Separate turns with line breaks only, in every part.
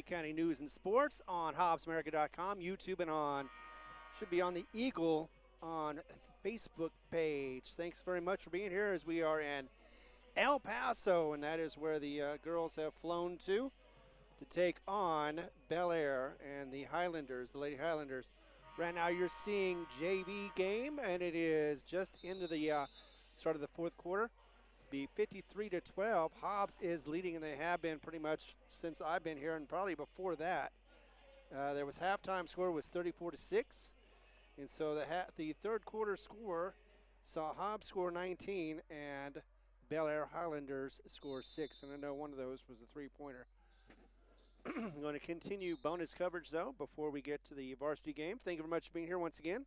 County News and Sports on HobbsAmerica.com, YouTube, and should be on the Eagle on Facebook page. Thanks very much for being here as we are in El Paso, and that is where the girls have flown to take on Bel Air and the Highlanders, the Lady Highlanders. Right now you're seeing JV game, and it is just into the start of the fourth quarter. Be 53-12. Hobbs is leading, and they have been pretty much since I've been here, and probably before that. There was halftime score was 34-6, and so the third quarter score saw Hobbs score 19 and Bel Air Highlanders score 6, and I know one of those was a three-pointer. I'm going to continue bonus coverage, though, before we get to the varsity game. Thank you very much for being here once again.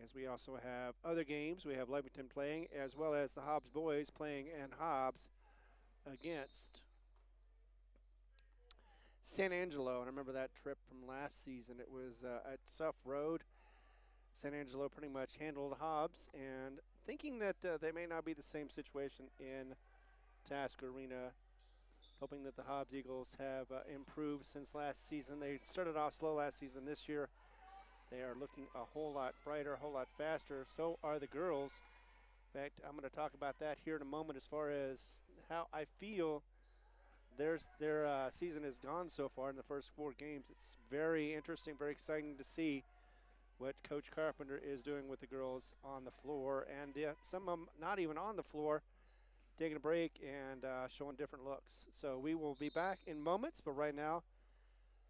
As we also have other games. We have Levington playing, as well as the Hobbs boys playing, and Hobbs against San Angelo. And I remember that trip from last season. It was a tough road. San Angelo pretty much handled Hobbs, and thinking that they may not be the same situation in Task Arena, hoping that the Hobbs Eagles have improved since last season. They started off slow last season. This year, they are looking a whole lot brighter, a whole lot faster. So are the girls. In fact, I'm going to talk about that here in a moment as far as how I feel their season has gone so far in the first 4 games. It's very interesting, very exciting to see what Coach Carpenter is doing with the girls on the floor. And some of them not even on the floor, taking a break and showing different looks. So we will be back in moments, but right now,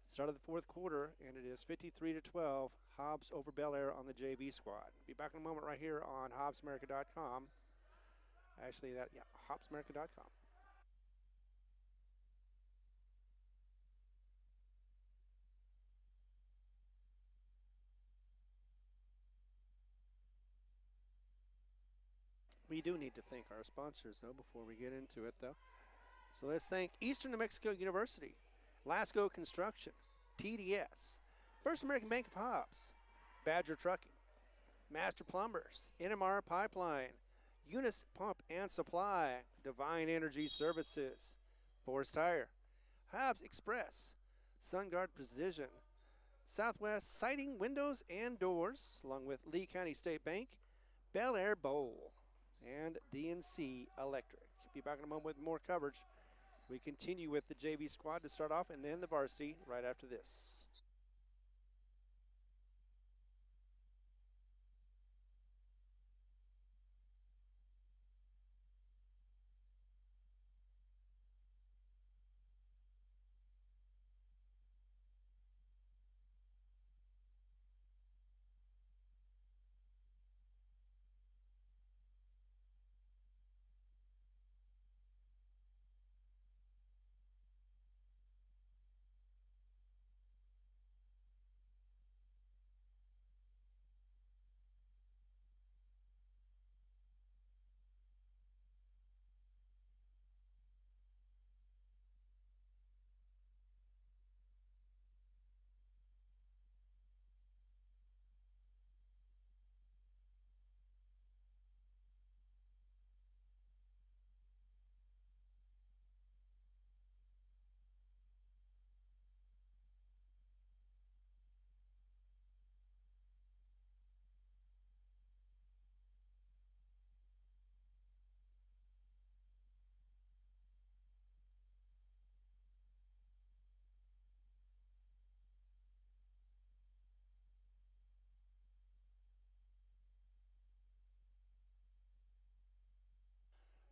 start of the fourth quarter, and it is 53-12, Hobbs over Bel Air on the JV squad. Be back in a moment right here on HobbsAmerica.com. Actually, HobbsAmerica.com. We do need to thank our sponsors, though, before we get into it, though. So let's thank Eastern New Mexico University, Lasco Construction, TDS, First American Bank of Hobbs, Badger Trucking, Master Plumbers, NMR Pipeline, Eunice Pump and Supply, Divine Energy Services, Forest Tire, Hobbs Express, SunGuard Precision, Southwest Siding, Windows, and Doors, along with Lee County State Bank, Bel Air Bowl, and DNC Electric. Be back in a moment with more coverage. We continue with the JV squad to start off, and then the varsity right after this.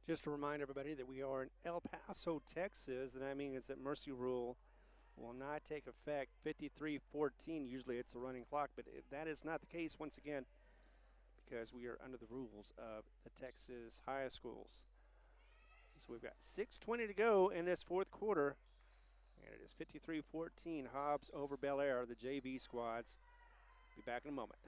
Just to remind everybody that we are in El Paso, Texas, and that means that Mercy Rule will not take effect 53-14. Usually it's a running clock, but that is not the case once again because we are under the rules of the Texas high schools. So we've got 6:20 to go in this fourth quarter, and it is 53-14, Hobbs over Bel Air, the JV squads. Be back in a moment.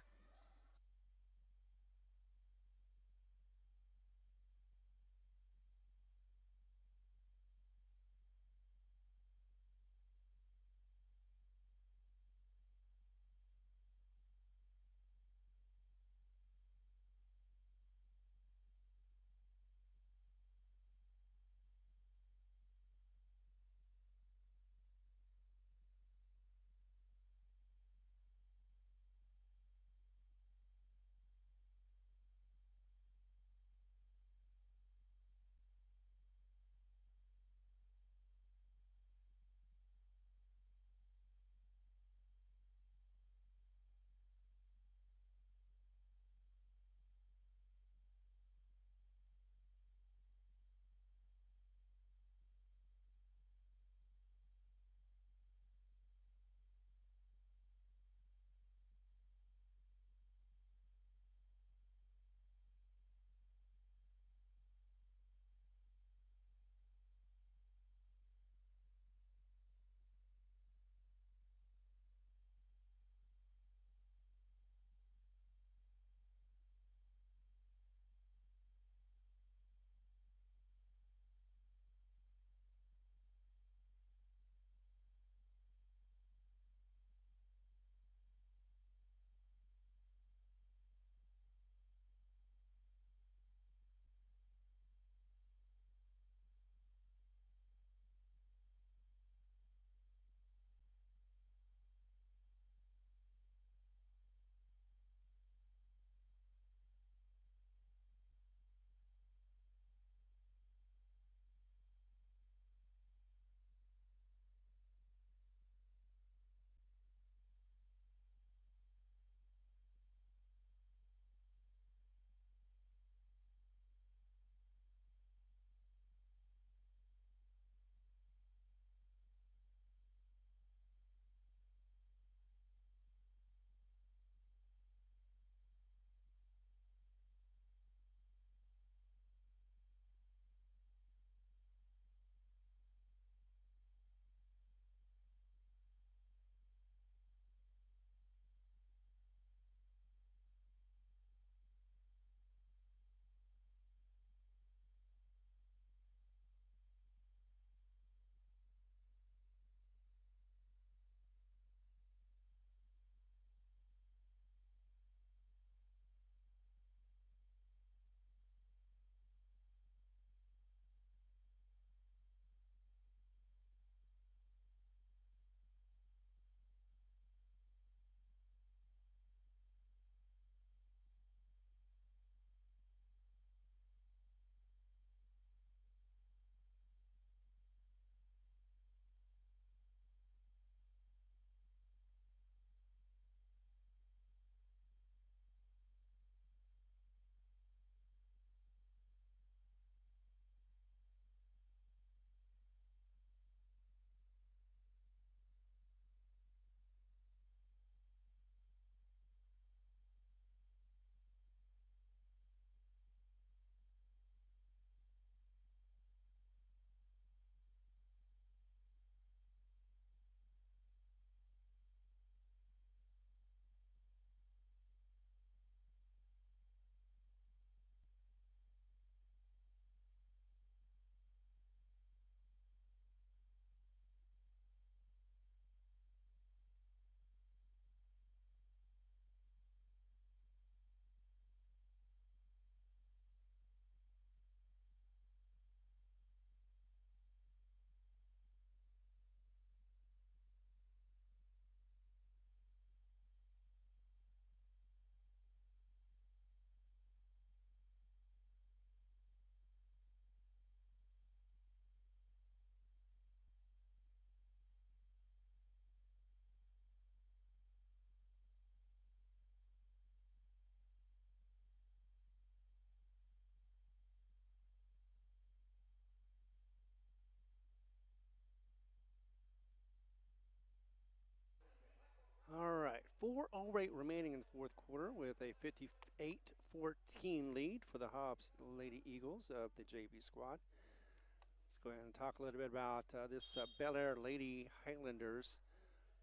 4:08 remaining in the fourth quarter with a 58-14 lead for the Hobbs Lady Eagles of the JV squad. Let's go ahead and talk a little bit about this Bel Air Lady Highlanders.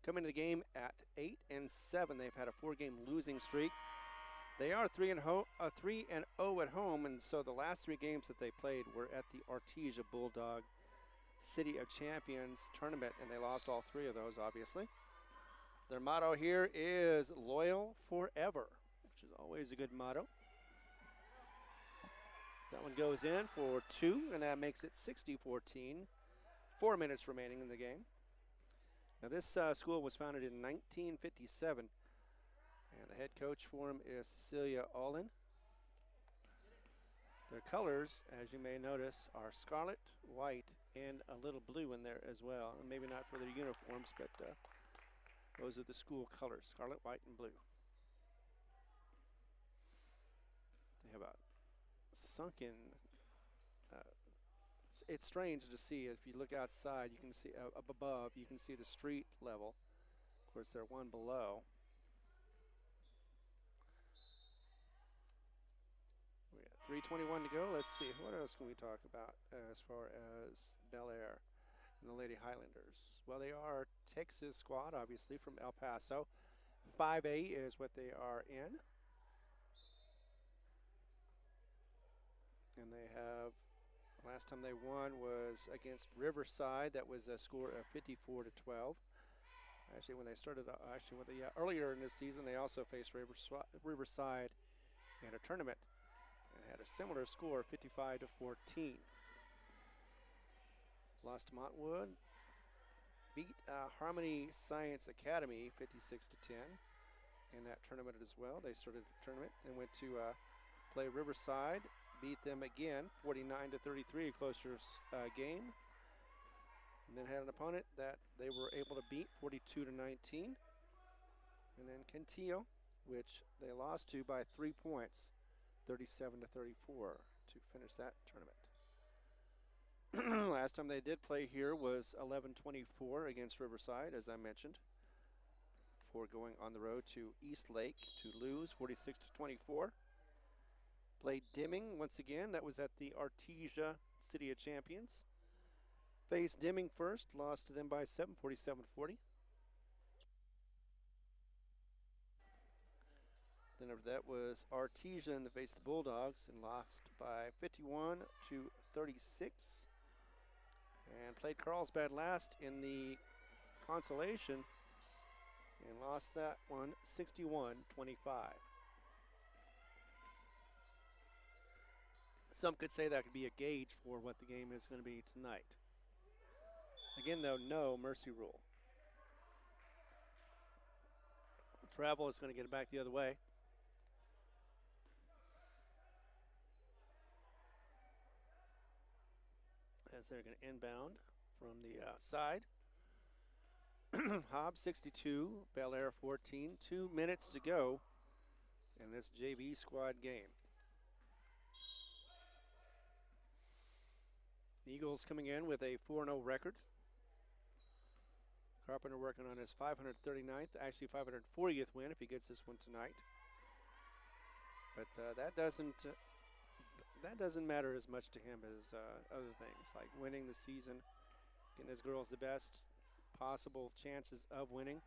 Coming to the game at 8-7. They've had a 4-game losing streak. They are 3-0 at home, and so the last 3 games that they played were at the Artesia Bulldog City of Champions tournament, and they lost all 3 of those, obviously. Their motto here is loyal forever, which is always a good motto. So that one goes in for 2, and that makes it 60-14. 4 minutes remaining in the game. Now this school was founded in 1957, and the head coach for them is Cecilia Olin. Their colors, as you may notice, are scarlet, white, and a little blue in there as well. And maybe not for their uniforms, but those are the school colors, scarlet, white, and blue. They have a sunken, it's strange to see. If you look outside, you can see up above, you can see the street level. Of course, they're one below. We got 3:21 to go. Let's see, what else can we talk about as far as Bel Air and the Lady Highlanders? Well, they are Texas squad, obviously, from El Paso. 5A is what they are in. And they have, last time they won was against Riverside. That was a score of 54-12. Actually, when they started, earlier in this season, they also faced Riverside in a tournament and had a similar score, 55-14. Lost to Montwood, beat Harmony Science Academy 56-10 in that tournament as well. They started the tournament and went to play Riverside, beat them again 49-33, a closer game. And then had an opponent that they were able to beat 42-19. And then Cantillo, which they lost to by 3 points, 37-34, to finish that tournament. Last time they did play here was 11-24 against Riverside, as I mentioned, before going on the road to East Lake to lose 46-24. Played Deming once again. That was at the Artesia City of Champions. Faced Deming first, lost to them by 7, 47-40. Then after that was Artesia, and they faced the Bulldogs and lost by 51-36. And played Carlsbad last in the consolation and lost that one 61-25. Some could say that could be a gauge for what the game is going to be tonight. Again, though, no mercy rule. Travel is going to get it back the other way. As they're going to inbound from the side. Hobbs 62, Bel Air 14. 2 minutes to go in this JV squad game. The Eagles coming in with a 4-0 record. Carpenter working on his 539th, actually 540th win if he gets this one tonight. But that doesn't matter as much to him as other things, like winning the season, getting his girls the best possible chances of winning.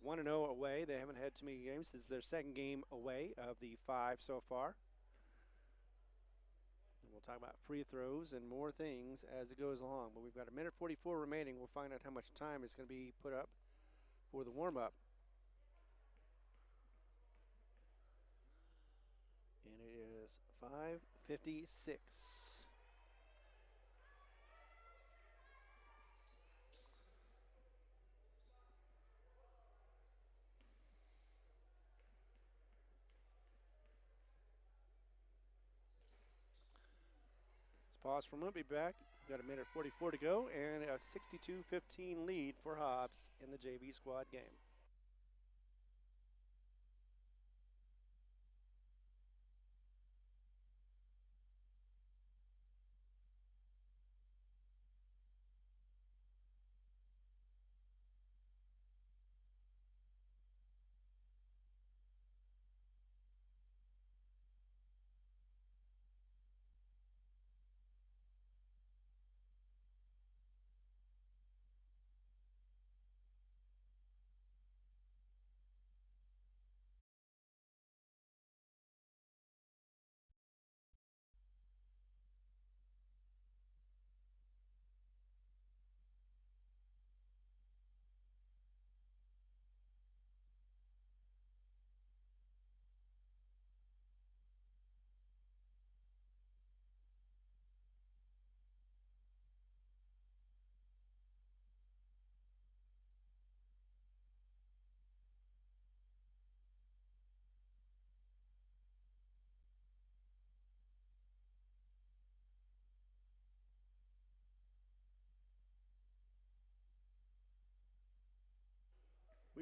1-0 away. They haven't had too many games. This is their second game away of the 5 so far. And we'll talk about free throws and more things as it goes along. But we've got 1:44 remaining. We'll find out how much time is going to be put up for the warm-up. And it is 5:56. Pause for a moment, be back. We've got 1:44 to go and a 62-15 lead for Hobbs in the JV squad game.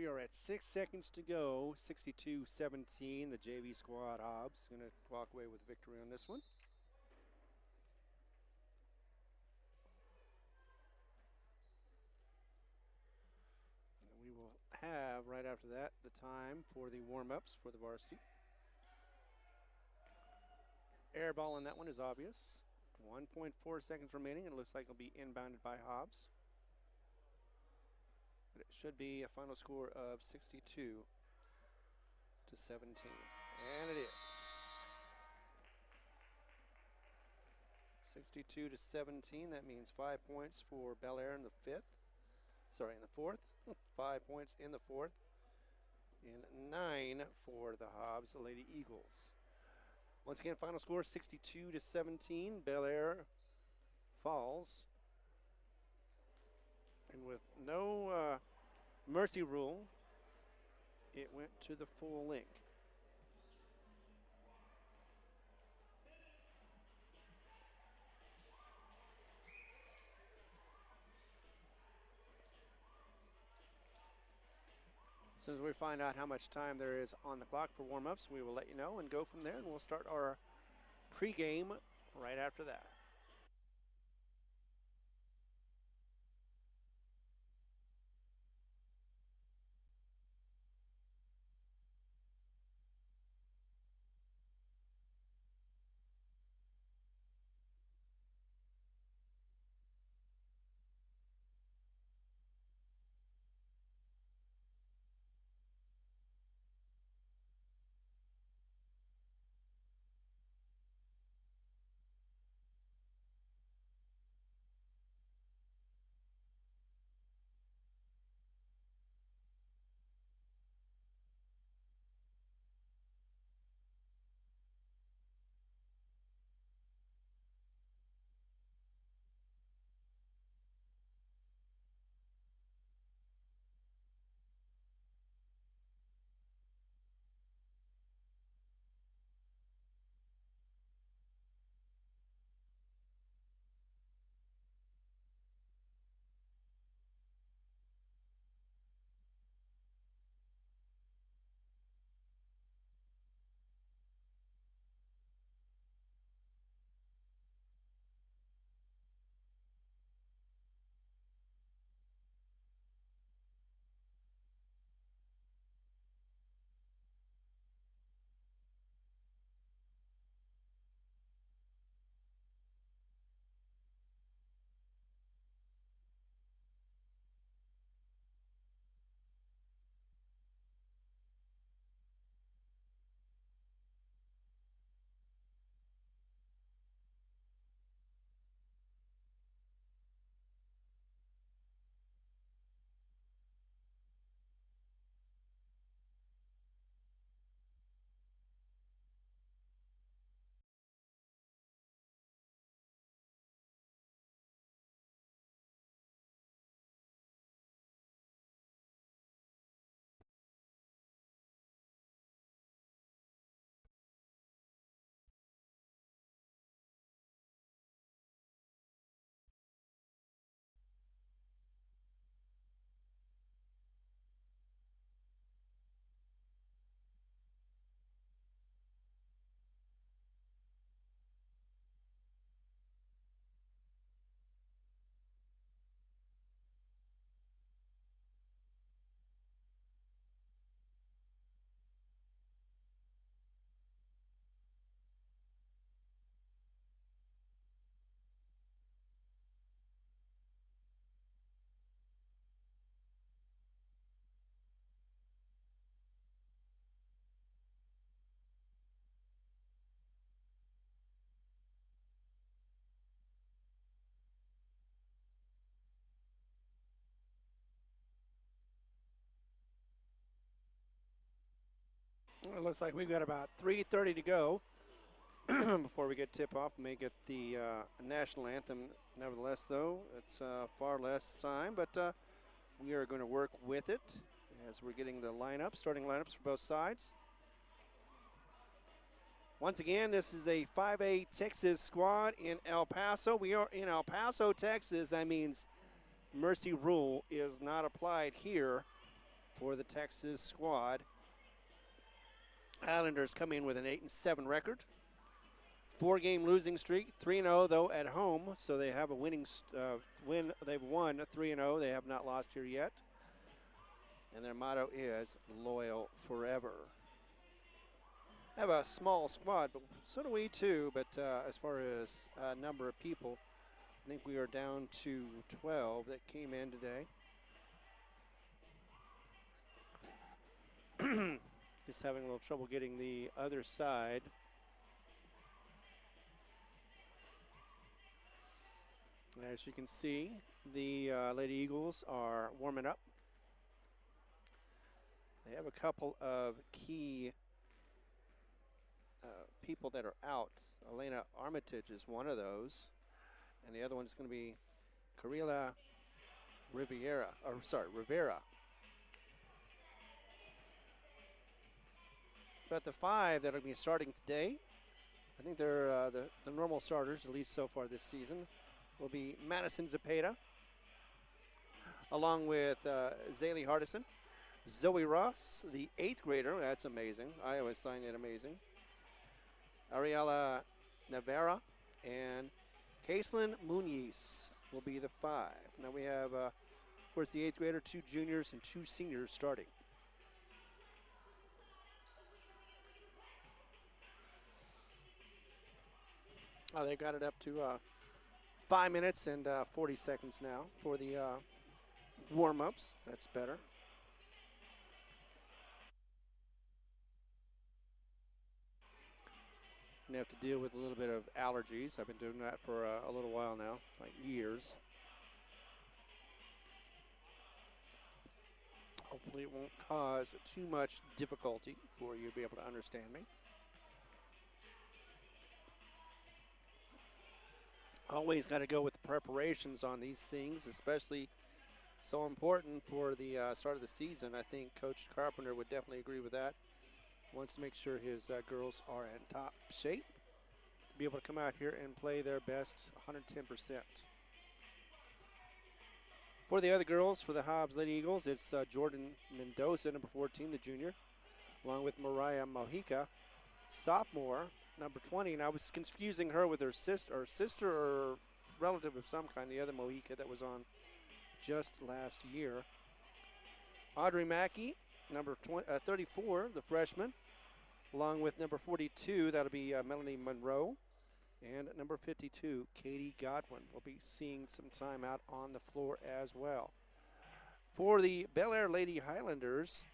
We are at 6 seconds to go. 62-17. The JV squad, Hobbs, going to walk away with victory on this one. And we will have, right after that, the time for the warm-ups for the varsity. Air ball on that one is obvious. 1.4 seconds remaining. It looks like it'll be inbounded by Hobbs. But it should be a final score of 62-17. And it is. 62-17. That means 5 points for Bel Air in the fourth. 5 points in the fourth. And 9 for the Hobbs, the Lady Eagles. Once again, final score 62-17. Bel Air falls. And with no mercy rule, it went to the full length. As soon as we find out how much time there is on the clock for warm-ups, we will let you know and go from there, and we'll start our pregame right after that. It looks like we've got about 3:30 to go before we get tip-off. May get the national anthem. Nevertheless, though, it's far less time, but we are going to work with it as we're getting the lineups, starting lineups for both sides. Once again, this is a 5A Texas squad in El Paso. We are in El Paso, Texas. That means mercy rule is not applied here for the Texas squad. Islanders come in with an 8-7 record. 4-game losing streak, 3-0 though at home, so they have a winning win. They've won 3-0. They have not lost here yet. And their motto is loyal forever. Have a small squad, but so do we too. But as far as number of people, I think we are down to 12 that came in today. Just having a little trouble getting the other side. As you can see, the Lady Eagles are warming up. They have a couple of key people that are out. Elena Armitage is one of those, and the other one's going to be Carila Rivera. But the 5 that are going to be starting today, I think they're the normal starters, at least so far this season, will be Madison Zepeda, along with Zaylee Hardison, Zoe Ross, the 8th grader. That's amazing. I always find it amazing. Ariela Navarra and Kaislyn Muniz will be the 5. Now we have, of course, the 8th grader, 2 juniors and 2 seniors starting. Oh, they got it up to 5 minutes and 40 seconds now for the warm-ups. That's better. I have to deal with a little bit of allergies. I've been doing that for a little while now, like years. Hopefully it won't cause too much difficulty for you to be able to understand me. Always got to go with the preparations on these things, especially so important for the start of the season. I think Coach Carpenter would definitely agree with that. Wants to make sure his girls are in top shape, be able to come out here and play their best 110%. For the other girls, for the Hobbs Lady Eagles, it's Jordan Mendoza, number 14, the junior, along with Mariah Mojica, sophomore, number 20. And I was confusing her with her sister or relative of some kind, the other Mojica that was on just last year. Audrey Mackey, number 34, the freshman, along with number 42, that'll be Melanie Monroe, and number 52, Katie Godwin, will be seeing some time out on the floor as well. For the Bel Air Lady Highlanders,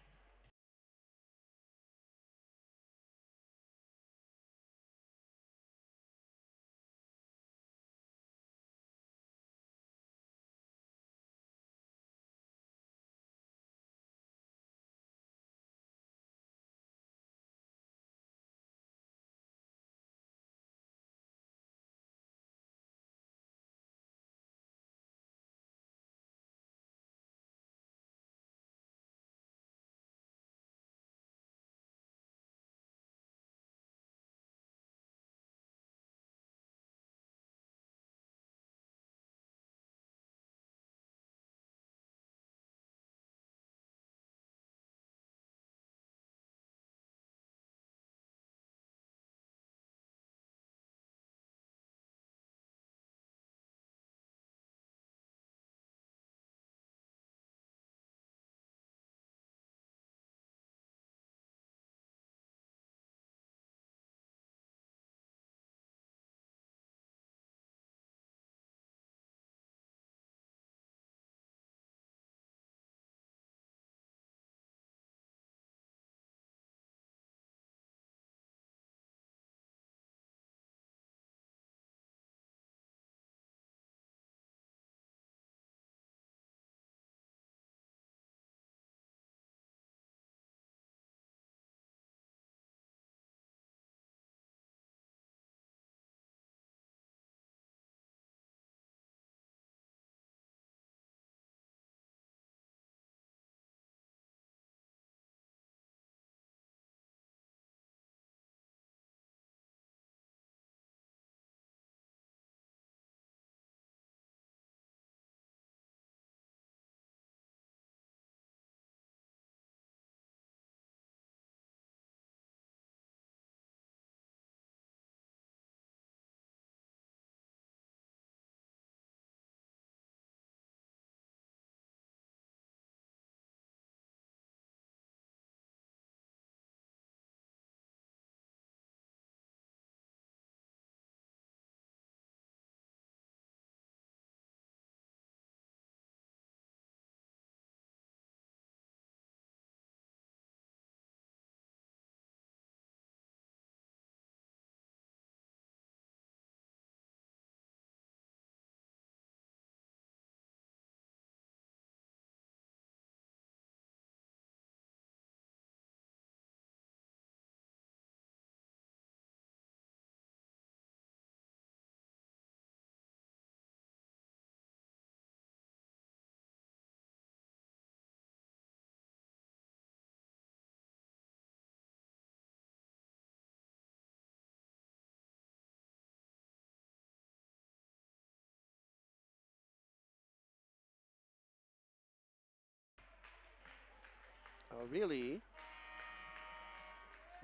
really,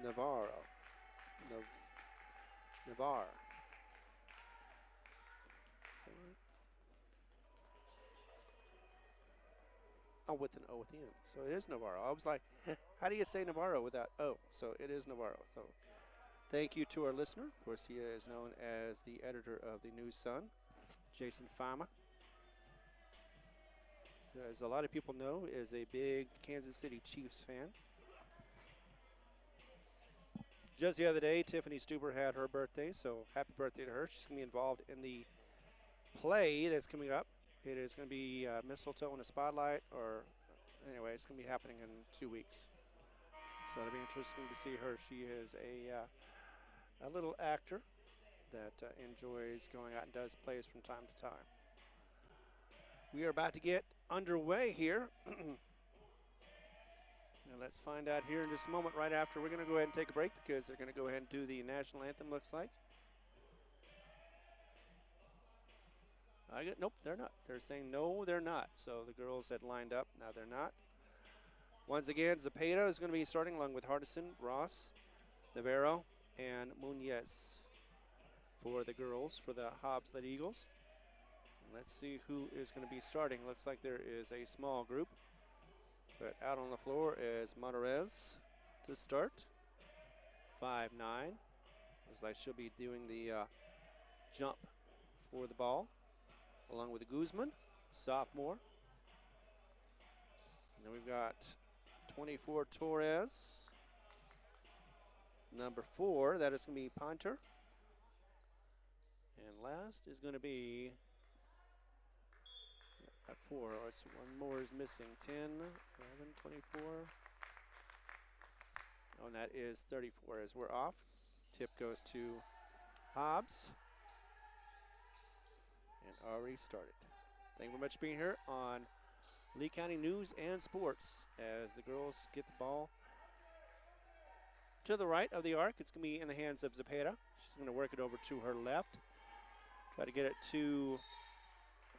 Navarro. Navarre. Is that right? Oh, with an O at the end. So it is Navarro. I was like, how do you say Navarro without O? So it is Navarro. So thank you to our listener. Of course, he is known as the editor of the News Sun, Jason Fama. As a lot of people know, is a big Kansas City Chiefs fan. Just the other day, Tiffany Stuber had her birthday, so happy birthday to her. She's going to be involved in the play that's coming up. It is going to be Mistletoe in a Spotlight, or anyway, it's going to be happening in 2 weeks. So it'll be interesting to see her. She is a little actor that enjoys going out and does plays from time to time. We are about to get underway here. Now let's find out here in just a moment. Right after, we're going to go ahead and take a break because they're going to go ahead and do the national anthem, looks like. Nope, they're not. They're saying no, they're not. So the girls had lined up. Now they're not. Once again, Zapata is going to be starting along with Hardison, Ross, Navarro, and Munoz for the girls, for the Hobbs Led Eagles. And let's see who is going to be starting. Looks like there is a small group. But out on the floor is Monterez to start. 5'9". Looks like she'll be doing the jump for the ball, along with Guzman, sophomore. And then we've got 24 Torres. Number 4, that is going to be Ponter. And last is going to be at 4. One more is missing. 10, 11, 24. Oh, and that is 34 as we're off. Tip goes to Hobbs. And already started. Thank you very much for being here on Lee County News and Sports as the girls get the ball to the right of the arc. It's going to be in the hands of Zapata. She's going to work it over to her left. Try to get it to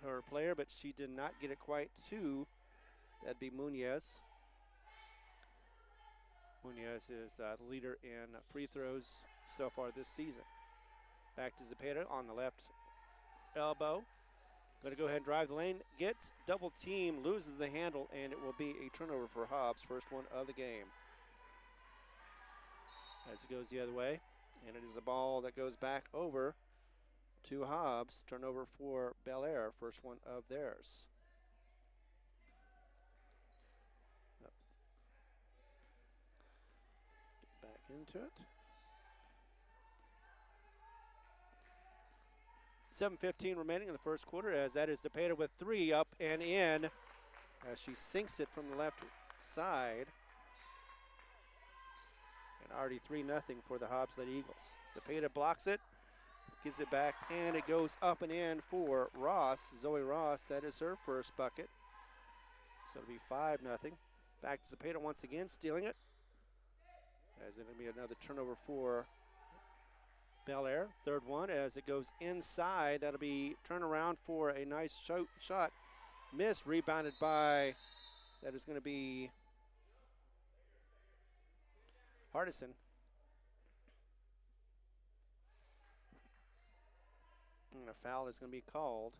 her player, but she did not get it quite to. That'd be Munoz. Munoz is the leader in free throws so far this season. Back to Zapata on the left elbow. Going to go ahead and drive the lane. Gets double team, loses the handle, and it will be a turnover for Hobbs. First one of the game. As it goes the other way. And it is a ball that goes back over to Hobbs. Turnover for Bel Air. First one of theirs. Get back into it. 7:15 remaining in the first quarter, as that is Zapata with 3 up and in as she sinks it from the left side. And already 3-0 for the Hobbs Led Eagles. Zapata blocks it, gives it back, and it goes up and in for Ross. Zoe Ross, that is her first bucket. So it'll be 5-0. Back to Zapata once again, stealing it. As it'll be another turnover for Bel Air. Third one as it goes inside. That'll be turnaround for a nice shot. Missed, rebounded by, that is going to be Hardison. And a foul is going to be called.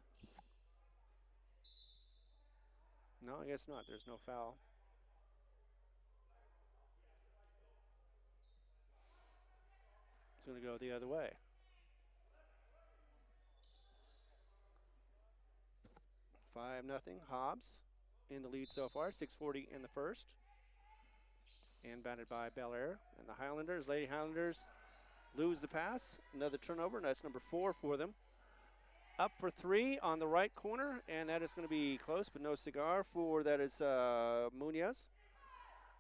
No, I guess not. There's no foul. It's going to go the other way. Five nothing. Hobbs in the lead so far. 6:40 in the first. And bounded by Bel Air. And the Highlanders, Lady Highlanders, lose the pass. Another turnover, and that's number 4 for them. Up for 3 on the right corner, and that is going to be close, but no cigar for, that is Munoz.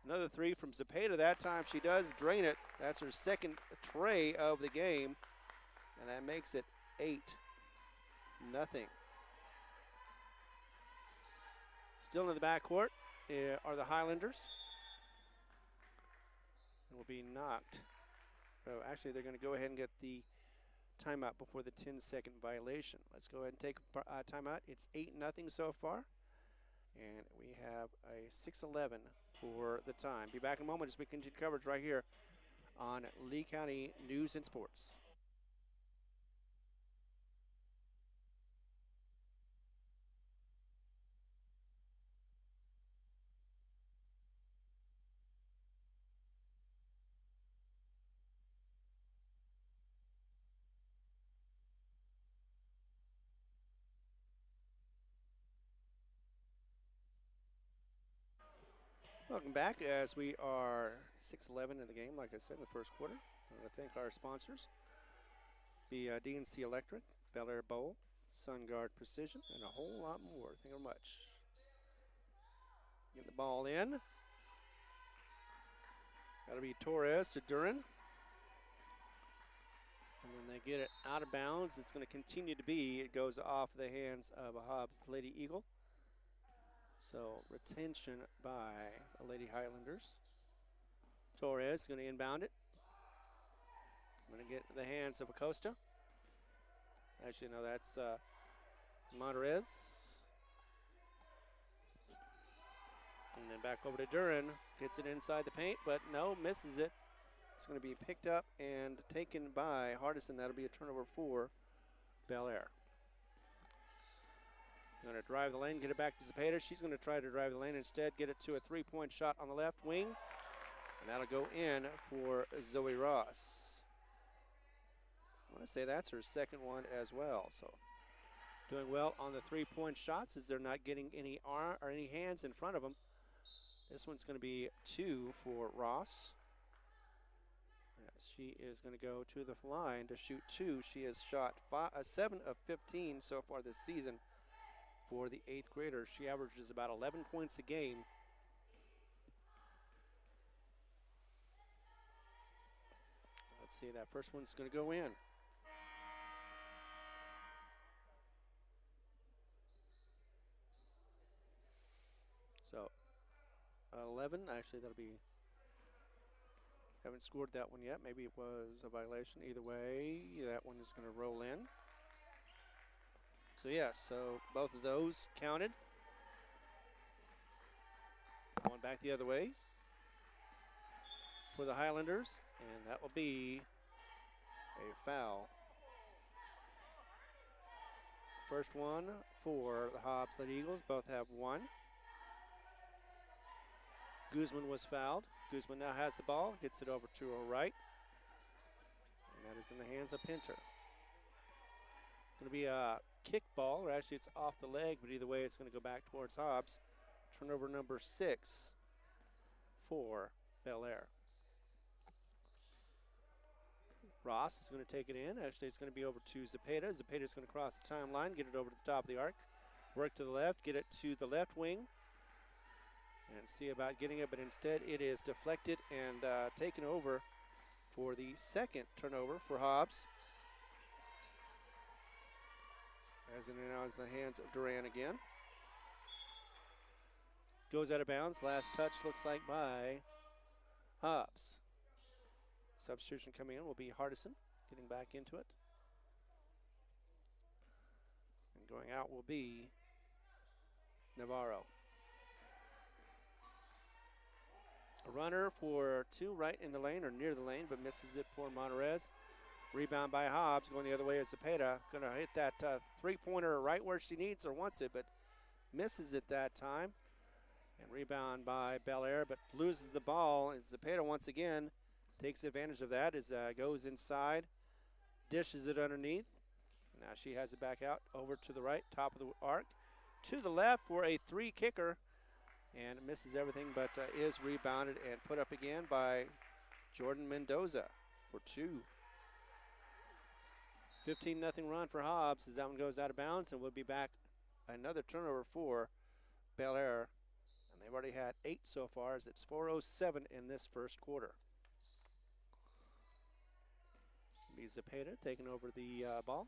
Another 3 from Zapata. That time she does drain it. That's her second tray of the game, and that makes it 8-0. Still in the backcourt are the Highlanders. Will be knocked. Oh, actually, they're going to go ahead and get the timeout before the 10-second violation. Let's go ahead and take a timeout. It's 8-0 so far. And we have a 6:11 for the time. Be back in a moment as we continue coverage right here on Lee County News and Sports. Welcome back as we are 6:11 in the game, like I said, in the first quarter. I want to thank our sponsors, the DNC Electric, Bel Air Bowl, SunGuard Precision, and a whole lot more. Thank you very much. Get the ball in. That'll be Torres to Duran. And then they get it out of bounds. It's going to continue to be. It goes off the hands of a Hobbs Lady Eagle. So retention by the Lady Highlanders. Torres is going to inbound it. Going to get the hands of Acosta. Actually, no, that's Monterez. And then back over to Duran. Gets it inside the paint, but no, misses it. It's going to be picked up and taken by Hardison. That'll be a turnover for Bel Air. Going to drive the lane, get it back to Zepeda. She's going to try to drive the lane instead, get it to a three-point shot on the left wing. And that'll go in for Zoe Ross. I want to say that's her second one as well. So doing well on the three-point shots as they're not getting any arm or any hands in front of them. This one's going to be 2 for Ross. She is going to go to the line to shoot 2. She has shot 7 of 15 so far this season for the 8th grader. She averages about 11 points a game. Let's see, that first one's going to go in. So 11, actually that'll be, haven't scored that one yet. Maybe it was a violation. Either way, that one is going to roll in. So yes, so both of those counted. Going back the other way for the Highlanders, and that will be a foul. First one for the Hobbs Lady Eagles. Both have 1. Guzman was fouled. Guzman now has the ball, gets it over to her right. And that is in the hands of Pinter. Going to be a kick ball, or actually it's off the leg, but either way it's going to go back towards Hobbs. Turnover number 6 for Bel Air. Ross is going to take it in. Actually, it's going to be over to Zepeda. Zepeda is going to cross the timeline, get it over to the top of the arc. Work to the left, get it to the left wing. And see about getting it, but instead it is deflected and taken over for the second turnover for Hobbs. As it now is in the hands of Duran again. Goes out of bounds. Last touch looks like by Hobbs. Substitution coming in will be Hardison, getting back into it. And going out will be Navarro. A runner for 2 right in the lane or near the lane, but misses it for Monterez. Rebound by Hobbs, going the other way is Zepeda. Going to hit that three-pointer right where she needs or wants it, but misses it that time. And rebound by Bel Air, but loses the ball. And Zepeda once again takes advantage of that as goes inside, dishes it underneath. Now she has it back out over to the right, top of the arc. To the left for a 3 kicker. And misses everything, but is rebounded and put up again by Jordan Mendoza for 2. 15-0 run for Hobbs as that one goes out of bounds, and we'll be back another turnover for Bel Air. And they've already had 8 so far as it's 4:07 in this first quarter. Be Zepeda taking over the ball.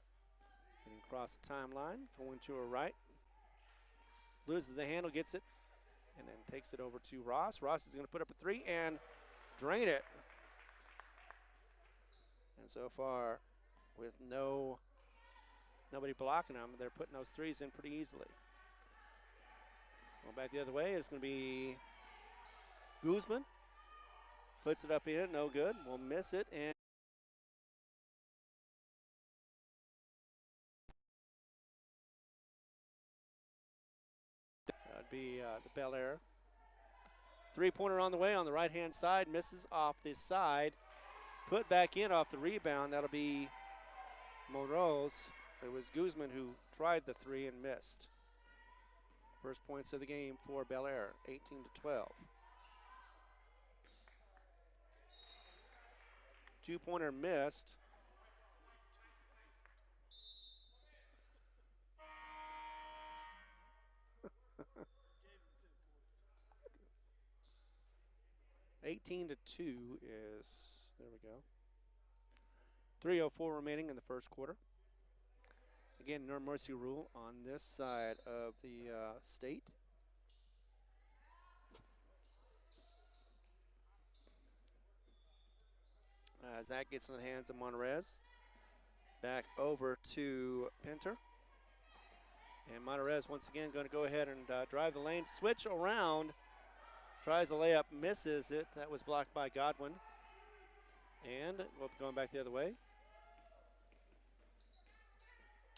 Getting across the timeline, going to her right. Loses the handle, gets it. And then takes it over to Ross. Ross is going to put up a 3 and drain it. And so far, with nobody blocking them, they're putting those 3s in pretty easily. Going back the other way, it's going to be Guzman. Puts it up in, no good. We'll miss it. And that'd be the Bel Air. Three-pointer on the way on the right-hand side. Misses off this side. Put back in off the rebound. That'll be Monroe's. It was Guzman who tried the three and missed. First points of the game for Bel Air, 18-12. Two-pointer missed. (18-2) is, there we go. 3:04 remaining in the first quarter. Again, no mercy rule on this side of the state. As that gets in the hands of Monterez. Back over to Pinter. And Monterez once again going to go ahead and drive the lane. Switch around. Tries the layup, misses it. That was blocked by Godwin. And we'll be going back the other way.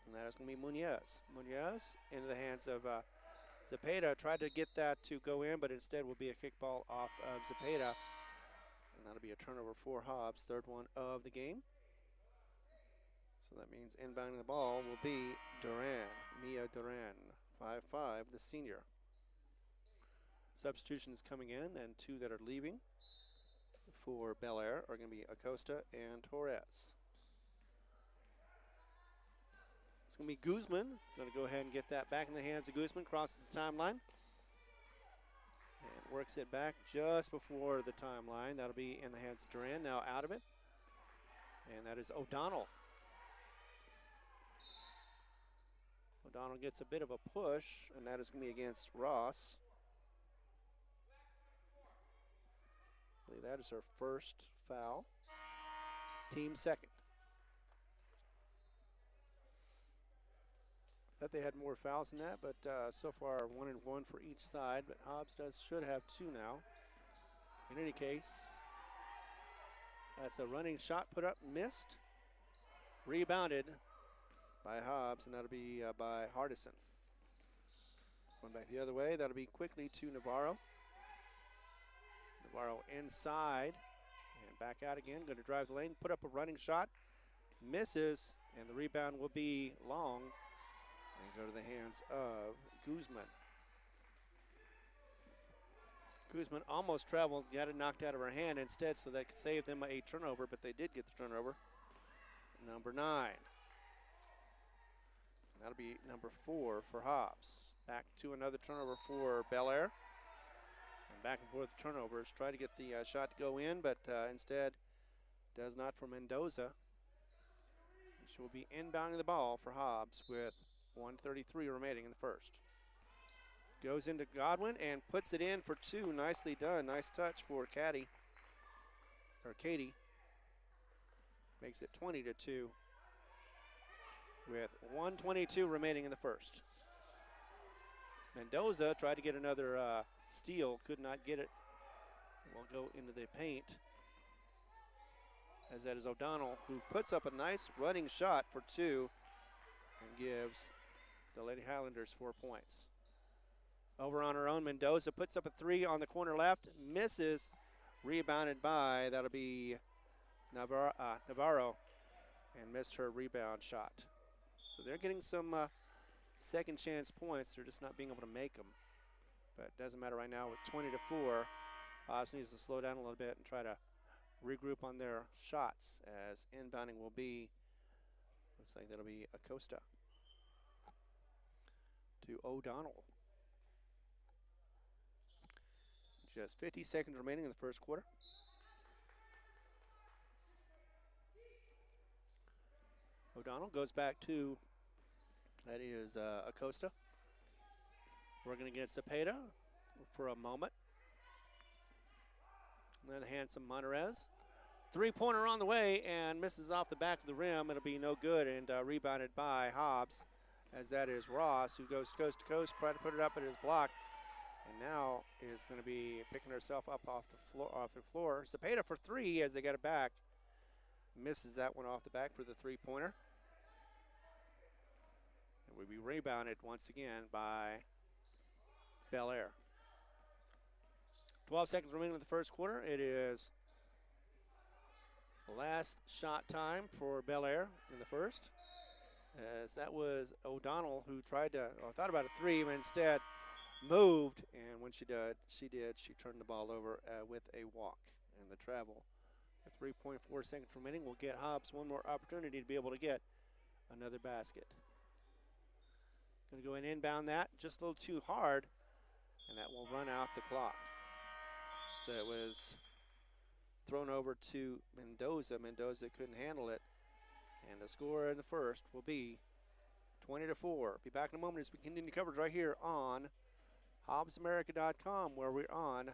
And that is going to be Munoz. Munoz into the hands of Zepeda. Tried to get that to go in, but instead will be a kickball off of Zepeda. And that'll be a turnover for Hobbs, third one of the game. So that means inbounding the ball will be Duran, Mia Duran, 5'5", the senior. Substitutions coming in, and two that are leaving for Bel Air are going to be Acosta and Torres. It's going to be Guzman. Going to go ahead and get that back in the hands of Guzman. Crosses the timeline. And works it back just before the timeline. That'll be in the hands of Duran. Now out of it. And that is O'Donnell. O'Donnell gets a bit of a push, and that is going to be against Ross. I believe that is her first foul. Team second. Thought they had more fouls than that, but so far 1 and 1 for each side. But Hobbs should have two now. In any case, that's a running shot put up, missed. Rebounded by Hobbs, and that'll be by Hardison. Going back the other way, that'll be quickly to Navarro. Navarro inside and back out again. Going to drive the lane, put up a running shot, misses, and the rebound will be long and go to the hands of Guzman. Guzman almost traveled, got it knocked out of her hand instead, so that could save them a turnover, but they did get the turnover. Number 9. That'll be number 4 for Hobbs. Back to another turnover for Bel Air. And back and forth turnovers. Try to get the shot to go in, but instead does not for Mendoza. She will be inbounding the ball for Hobbs with 1:33 remaining in the first. Goes into Godwin and puts it in for 2. Nicely done. Nice touch for Katie. Makes it 20-2 with 1:22 remaining in the first. Mendoza tried to get another steal, could not get it. We'll go into the paint, as that is O'Donnell, who puts up a nice running shot for 2 and gives the Lady Highlanders 4 points. Over on her own, Mendoza puts up a 3 on the corner left, misses, rebounded by, that'll be Navarro, and missed her rebound shot. So they're getting some second chance points. They're just not being able to make them. But it doesn't matter right now with 20-4. Hobbs needs to slow down a little bit and try to regroup on their shots, as inbounding will be, looks like that'll be Acosta to O'Donnell. Just 50 seconds remaining in the first quarter. O'Donnell goes back to, that is Acosta. Working against Zepeda for a moment. And then handsome Monterez. Three-pointer on the way and misses off the back of the rim. It'll be no good, and rebounded by Hobbs, as that is Ross, who goes coast to coast, trying to put it up, but it is blocked And now is going to be picking herself up off the floor. Cepeda for three as they get it back. Misses that one off the back for the three-pointer. It will be rebounded once again by Bel Air. 12 seconds remaining in the first quarter. It is last shot time for Bel Air in the first. As that was O'Donnell who tried to, or thought about a three, but instead moved. And when she turned the ball over with a walk. And the travel at 3.4 seconds remaining will get Hobbs one more opportunity to be able to get another basket. Going to go and inbound that just a little too hard, and that will run out the clock. So it was thrown over to Mendoza. Mendoza couldn't handle it, and the score in the first will be 20-4. Be back in a moment as we continue coverage right here on HobbsAmerica.com, where we're on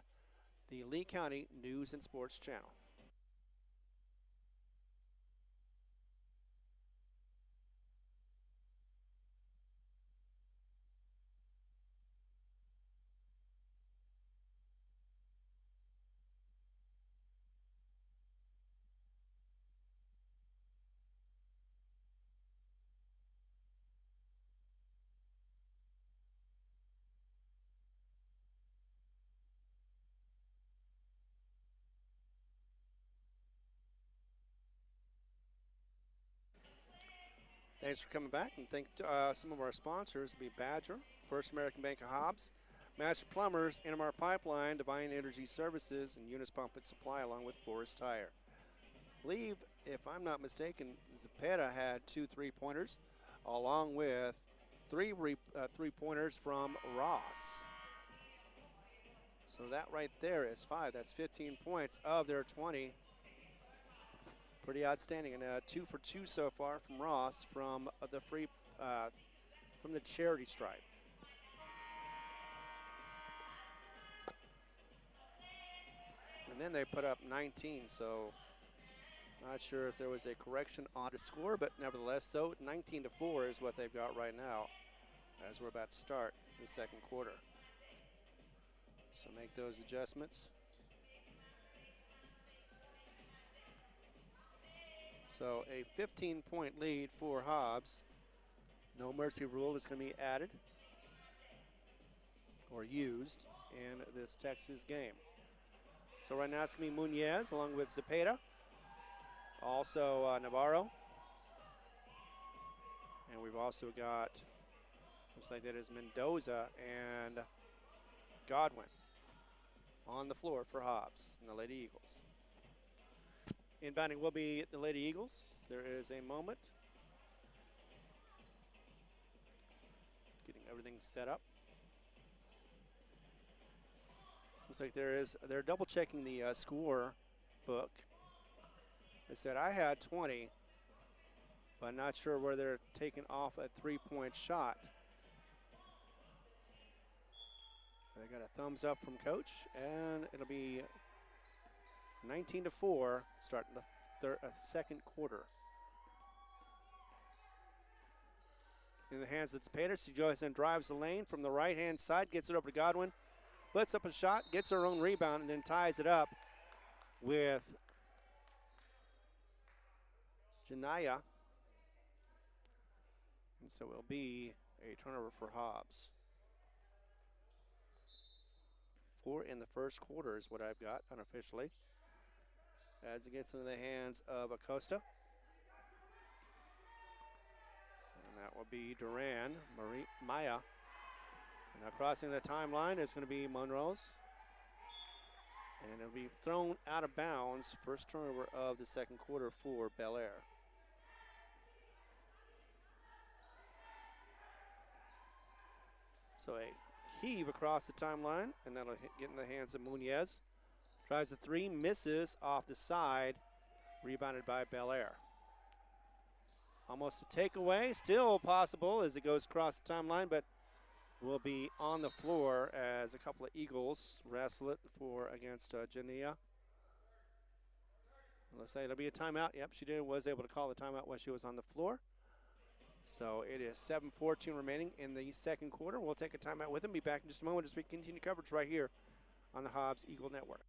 the Lee County News and Sports Channel. Thanks for coming back, and thank some of our sponsors. Be Badger, First American Bank of Hobbs, Master Plumbers, NMR Pipeline, Divine Energy Services, and Eunice Pump and Supply, along with Forest Tire. I believe, if I'm not mistaken, Cepeda had 2 3-pointers, along with three three-pointers from Ross. So that right there is 5. That's 15 points of their 20. Pretty outstanding, and 2 for 2 so far from Ross from the charity stripe. And then they put up 19, so not sure if there was a correction on the score, but nevertheless, so 19-4 is what they've got right now as we're about to start the second quarter. So make those adjustments. So a 15-point lead for Hobbs. No mercy rule is going to be added or used in this Texas game. So right now it's going to be Muñez along with Cepeda. Also Navarro. And we've also got, looks like that is Mendoza and Godwin on the floor for Hobbs and the Lady Eagles. Inbounding will be the Lady Eagles. There is a moment. Getting everything set up. Looks like they're double checking the score book. They said I had 20, but not sure where they're taking off a 3-point shot. They got a thumbs up from coach, and it'll be 19-4 starting the second quarter. In the hands of Cepeda, she goes and drives the lane from the right-hand side, gets it over to Godwin, puts up a shot, gets her own rebound, and then ties it up with Janaya. And so it'll be a turnover for Hobbs. 4 in the first quarter is what I've got unofficially. As it gets into the hands of Acosta. And that will be Duran, Maya. And now crossing the timeline is going to be Monroe's. And it'll be thrown out of bounds. First turnover of the second quarter for Bel Air. So a heave across the timeline, and that'll get in the hands of Muñez. Tries a 3, misses off the side, rebounded by Bel Air. Almost a takeaway, still possible as it goes across the timeline, but will be on the floor as a couple of Eagles wrestle it against Jania. Looks like it'll be a timeout. Yep, was able to call the timeout while she was on the floor. So it is 7:14 remaining in the second quarter. We'll take a timeout with them. Be back in just a moment as we continue coverage right here on the Hobbs Eagle Network.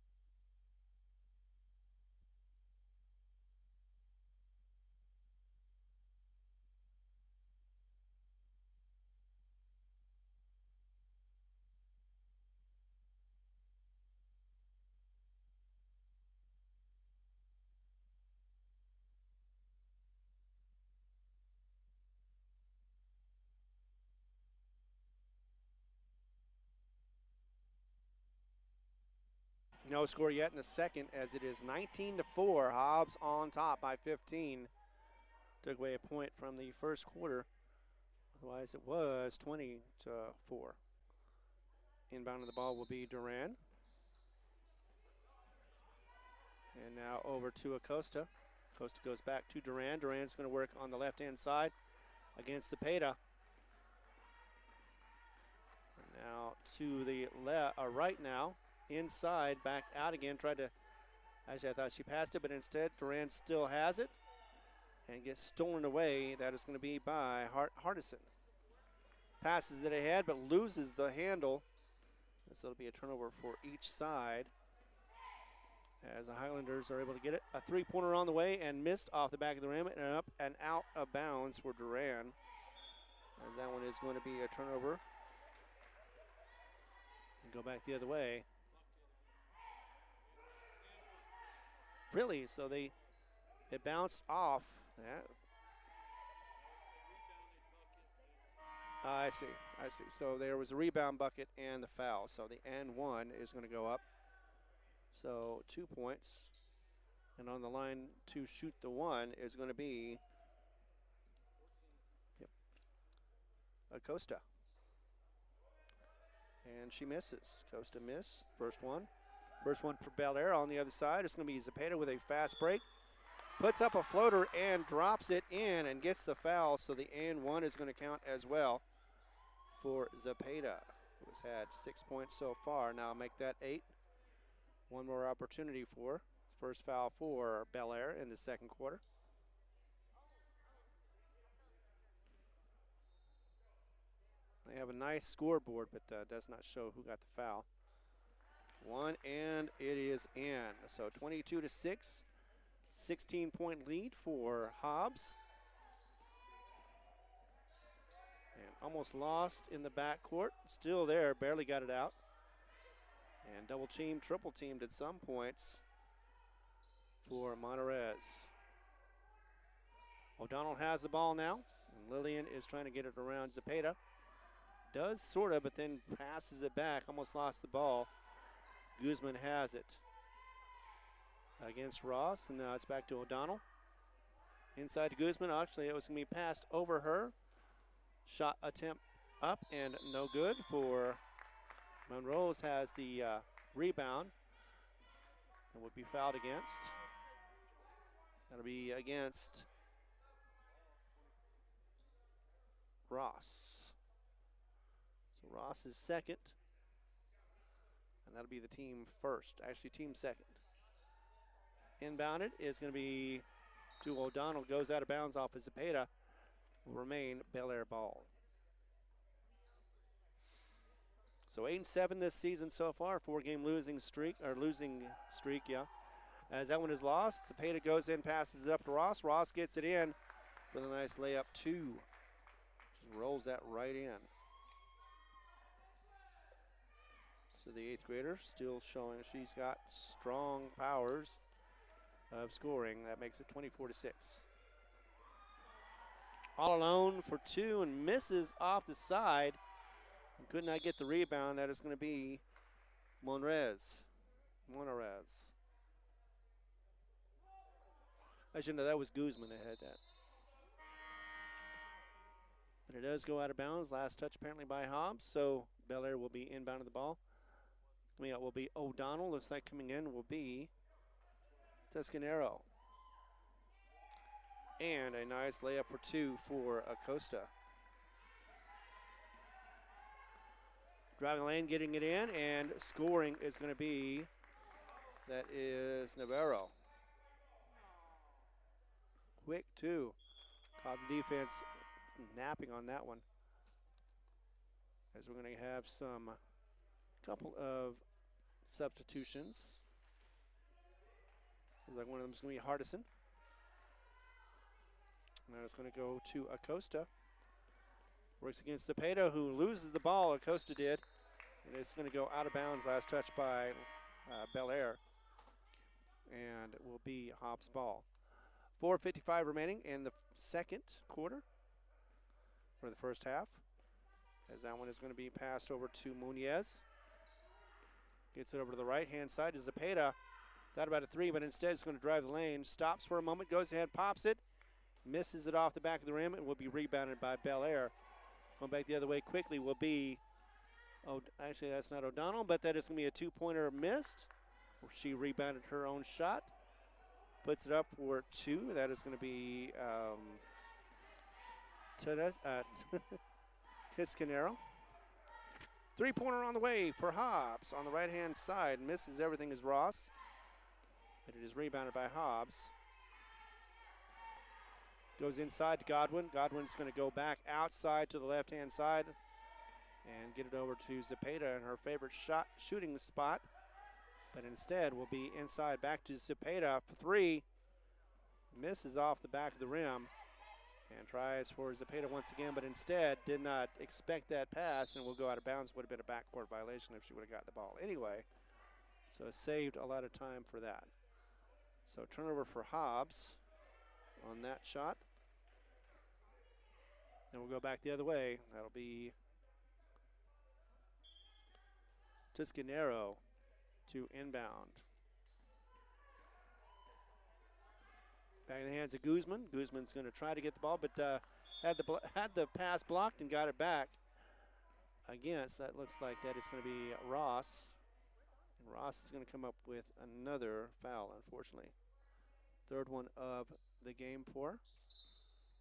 No score yet in the second as it is 19-4. Hobbs on top by 15. Took away a point from the first quarter. Otherwise, it was 20-4. Inbound of the ball will be Duran. And now over to Acosta. Acosta goes back to Duran. Duran's going to work on the left-hand side against Zepeda. Now to the right now. Inside, back out again. Tried to, actually I thought she passed it, but instead Duran still has it and gets stolen away. That is going to be by Hardison. Passes it ahead, but loses the handle. So it'll be a turnover for each side as the Highlanders are able to get it. A three-pointer on the way and missed off the back of the rim and up and out of bounds for Duran. As that one is going to be a turnover. And go back the other way. Really, so it bounced off. I see. So there was a rebound bucket and the foul. So the and one is going to go up. So 2 points. And on the line to shoot the one is going to be Acosta. And she misses. Costa missed. First one. First one for Bel Air on the other side. It's going to be Zepeda with a fast break. Puts up a floater and drops it in and gets the foul. So the and one is going to count as well for Zepeda, who has had 6 points so far. Now make that 8. One more opportunity for first foul for Bel Air in the second quarter. They have a nice scoreboard, but does not show who got the foul. One, and it is in. So 22-6, 16-point lead for Hobbs. And almost lost in the backcourt. Still there, barely got it out. And double teamed, triple teamed at some points for Monterez. O'Donnell has the ball now, and Lillian is trying to get it around Zepeda. Does sort of, but then passes it back. Almost lost the ball. Guzman has it against Ross, and now it's back to O'Donnell. Inside to Guzman. Actually, it was going to be passed over her. Shot attempt up and no good for Monroe's has the rebound and would be fouled against. That'll be against Ross. So Ross is second. And that'll be the team first, actually team second. Inbounded is going to be to O'Donnell, goes out of bounds off of Zepeda. Will remain Bel Air ball. So 8-7 this season so far, 4-game losing streak, yeah. As that one is lost, Zepeda goes in, passes it up to Ross. Ross gets it in for the nice layup 2. Just rolls that right in. So the 8th grader still showing she's got strong powers of scoring. That makes it 24-6. All alone for 2 and misses off the side. And could not get the rebound. That is going to be Monterez. I should know that was Guzman that had that. But it does go out of bounds. Last touch apparently by Hobbs. So Bel Air will be inbound of the ball. Coming out will be O'Donnell. Looks like coming in will be Toscanero. And a nice layup for 2 for Acosta. Driving the lane, getting it in, and scoring is going to be, that is Navarro. Quick, too. Caught the defense napping on that one. As we're going to have some couple of substitutions. Looks like one of them is going to be Hardison. Now it's going to go to Acosta. Works against Cepeda, who loses the ball. Acosta did. And it's going to go out of bounds. Last touch by Bel Air. And it will be Hobbs' ball. 4:55 remaining in the second quarter, or the first half. As that one is going to be passed over to Muñez. Gets it over to the right-hand side to Cepeda. Thought about a three, but instead it's going to drive the lane. Stops for a moment, goes ahead, pops it. Misses it off the back of the rim, and will be rebounded by Bel Air. Going back the other way quickly will be, actually that's not O'Donnell, but that is going to be a two-pointer missed. She rebounded her own shot. Puts it up for two. That is going to be Tiscanero. Three-pointer on the way for Hobbs on the right-hand side. Misses everything is Ross, but it is rebounded by Hobbs. Goes inside to Godwin. Godwin's going to go back outside to the left-hand side and get it over to Cepeda in her favorite shooting spot. But instead will be inside back to Cepeda for three. Misses off the back of the rim and tries for Cepeda once again, but instead did not expect that pass and will go out of bounds. Would have been a backcourt violation if she would have got the ball anyway. So it saved a lot of time for that. So turnover for Hobbs on that shot. And we'll go back the other way. That'll be Tiscanero to inbound. Back in the hands of Guzman. Guzman's going to try to get the ball, but had the pass blocked and got it back. Against, that looks like that is going to be Ross. And Ross is going to come up with another foul, unfortunately. Third one of the game for her.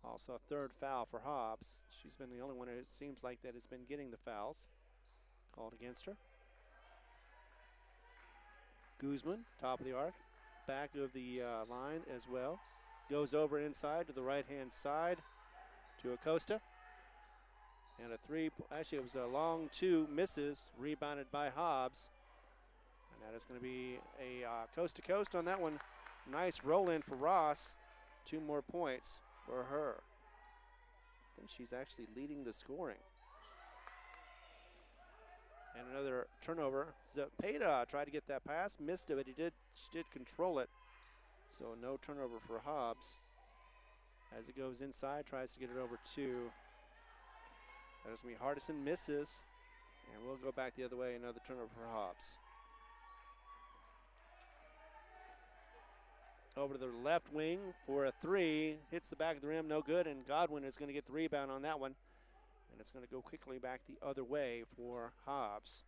Also a third foul for Hobbs. She's been the only one, it seems like, that has been getting the fouls called against her. Guzman, top of the arc, back of the line as well. Goes over inside to the right-hand side to Acosta. And a three, actually it was a long two, misses, rebounded by Hobbs. And that is going to be a coast-to-coast on that one. Nice roll-in for Ross. 2 more points for her. I think she's actually leading the scoring. And another turnover. Cepeda tried to get that pass, missed it, but she did control it. So no turnover for Hobbs. As it goes inside, tries to get it over to, that is going to be Hardison, misses. And we'll go back the other way, another turnover for Hobbs. Over to the left wing for a three, hits the back of the rim, no good, and Godwin is going to get the rebound on that one. And it's going to go quickly back the other way for Hobbs.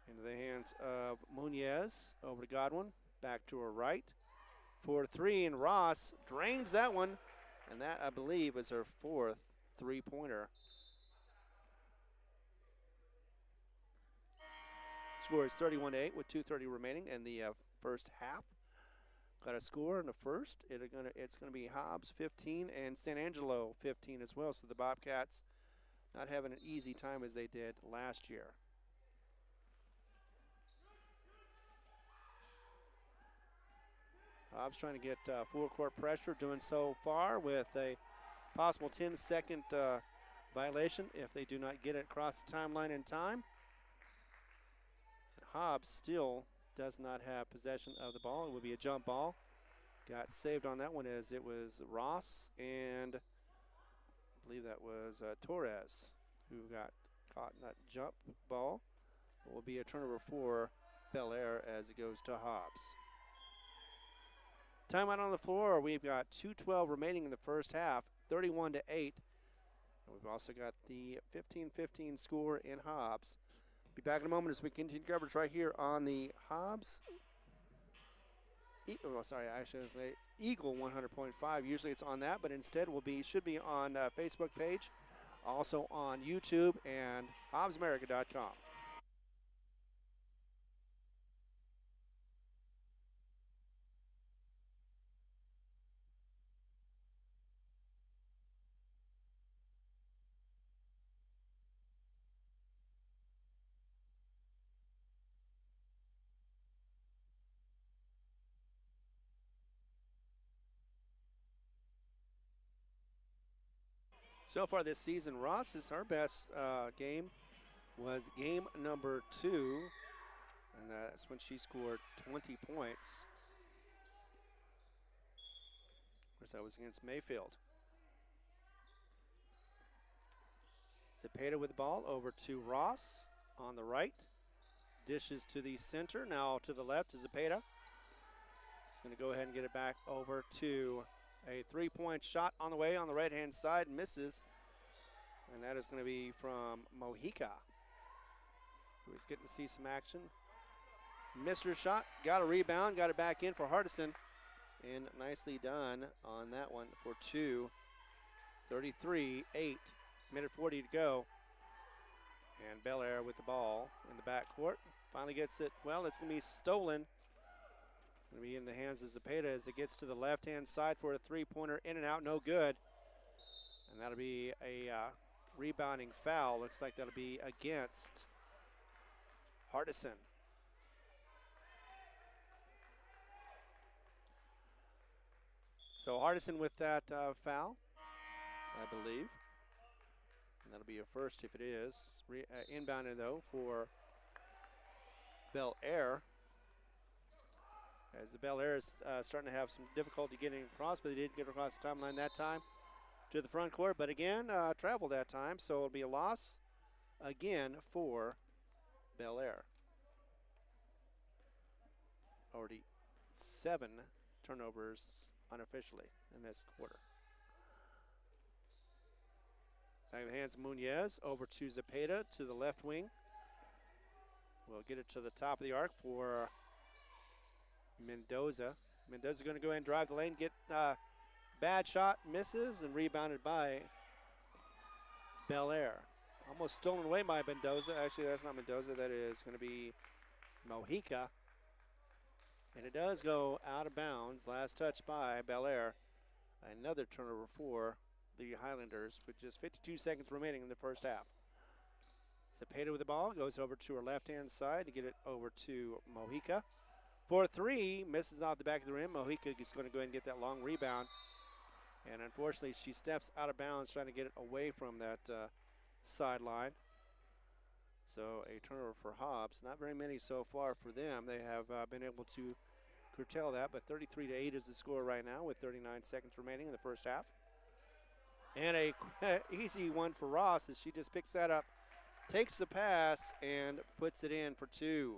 Into the hands of Muñez, over to Godwin, back to her right. For three, and Ross drains that one, and that, I believe, is her 4th three-pointer. Score is 31-8 with 2:30 remaining in the first half. Got a score in the first. It's going to be Hobbs 15 and San Angelo 15 as well. So the Bobcats not having an easy time as they did last year. Hobbs trying to get full court pressure, doing so far with a possible 10-second violation if they do not get it across the timeline in time. And Hobbs still does not have possession of the ball. It will be a jump ball. Got saved on that one as it was Ross and I believe that was Torres who got caught in that jump ball. It will be a turnover for Bel Air as it goes to Hobbs. Timeout on the floor. We've got 2:12 remaining in the first half, 31-8. And we've also got the 15-15 score in Hobbs. Be back in a moment as we continue coverage right here on the Hobbs. I should say Eagle 100.5. Usually it's on that, but instead should be on Facebook page, also on YouTube and HobbsAmerica.com. So far this season, Ross is our best game was game number 2, and that's when she scored 20 points. Of course, that was against Mayfield. Zepeda with the ball over to Ross on the right. Dishes to the center. Now to the left is Zepeda. He's going to go ahead and get it back over to a 3-point shot on the way on the right-hand side. Misses. And that is going to be from Mojica, who's getting to see some action. Missed her shot. Got a rebound. Got it back in for Hardison. And nicely done on that one for 2. 33-8. Minute 40 to go. And Bel Air with the ball in the backcourt. Finally gets it. Well, it's going to be stolen. Going to be in the hands of Zepeda as it gets to the left-hand side for a 3-pointer. In and out, no good. And that'll be a rebounding foul. Looks like that'll be against Hardison. So Hardison with that foul, I believe. And that'll be a first if it is. Inbounded, though, for Bel Air. As the Bel Air is starting to have some difficulty getting across, but they did get across the timeline that time to the front court. But again, traveled that time, so it'll be a loss again for Bel Air. Already 7 turnovers unofficially in this quarter. Back in the hands of Munoz, over to Zepeda to the left wing. We'll get it to the top of the arc for Mendoza. Mendoza going to go ahead and drive the lane, get bad shot, misses, and rebounded by Bel Air. Almost stolen away by Mendoza. Actually, that's not Mendoza. That is going to be Mojica. And it does go out of bounds. Last touch by Bel Air. Another turnover for the Highlanders with just 52 seconds remaining in the first half. Zepeda with the ball, goes over to her left-hand side to get it over to Mojica. For 3, misses off the back of the rim. Mojica is going to go ahead and get that long rebound. And unfortunately, she steps out of bounds trying to get it away from that sideline. So a turnover for Hobbs. Not very many so far for them. They have been able to curtail that, but 33-8 is the score right now with 39 seconds remaining in the first half. And a easy one for Ross as she just picks that up, takes the pass, and puts it in for 2.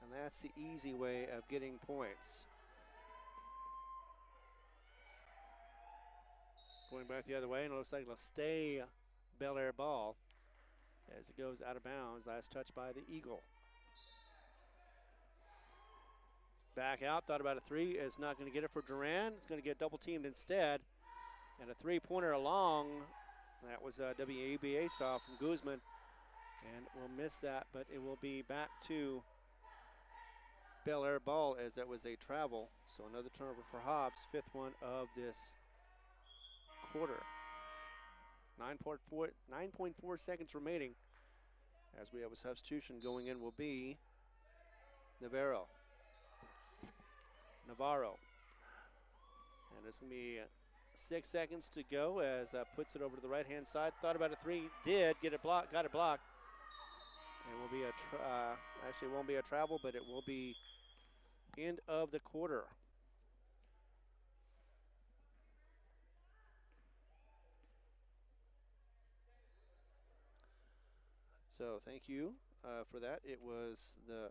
And that's the easy way of getting points. Going back the other way, and it looks like it'll stay Bel Air ball as it goes out of bounds. Last touch by the Eagle. Back out, thought about a 3, is not going to get it for Duran. It's going to get double teamed instead. And a 3-pointer along. That was a WABA stop from Guzman. And we'll miss that, but it will be back to Bel Air ball as that was a travel. So another turnover for Hobbs, 5th one of this quarter. 9.4 seconds remaining as we have a substitution going in will be Navarro. And it's going to be 6 seconds to go as puts it over to the right-hand side. Thought about a 3, did get it blocked, got it blocked. And will be actually it won't be a travel, but it will be end of the quarter. So thank you for that. It was the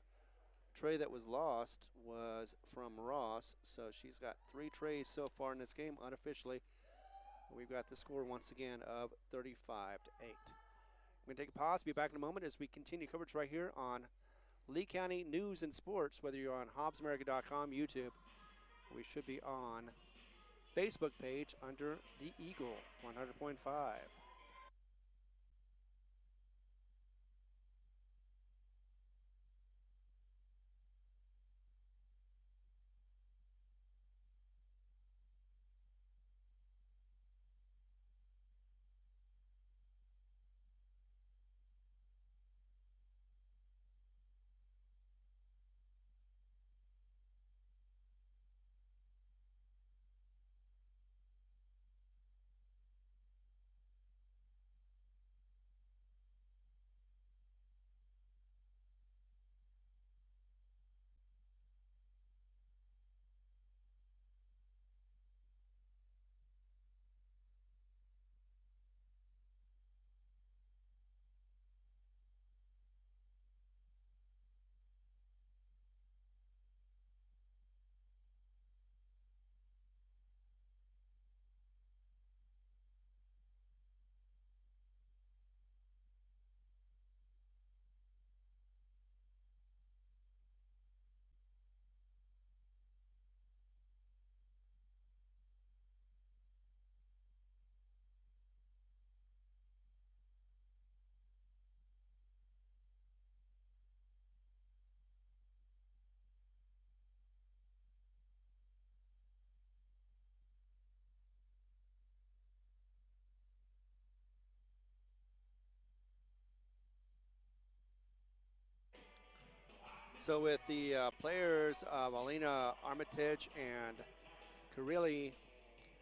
tray that was lost was from Ross, so she's got 3 trays so far in this game unofficially. We've got the score once again of 35-8. We're going to take a pause, be back in a moment as we continue coverage right here on Lee County News and Sports, whether you're on HobbsAmerica.com, YouTube. We should be on Facebook page under the Eagle 100.5. So with the players Alina Armitage and Kareli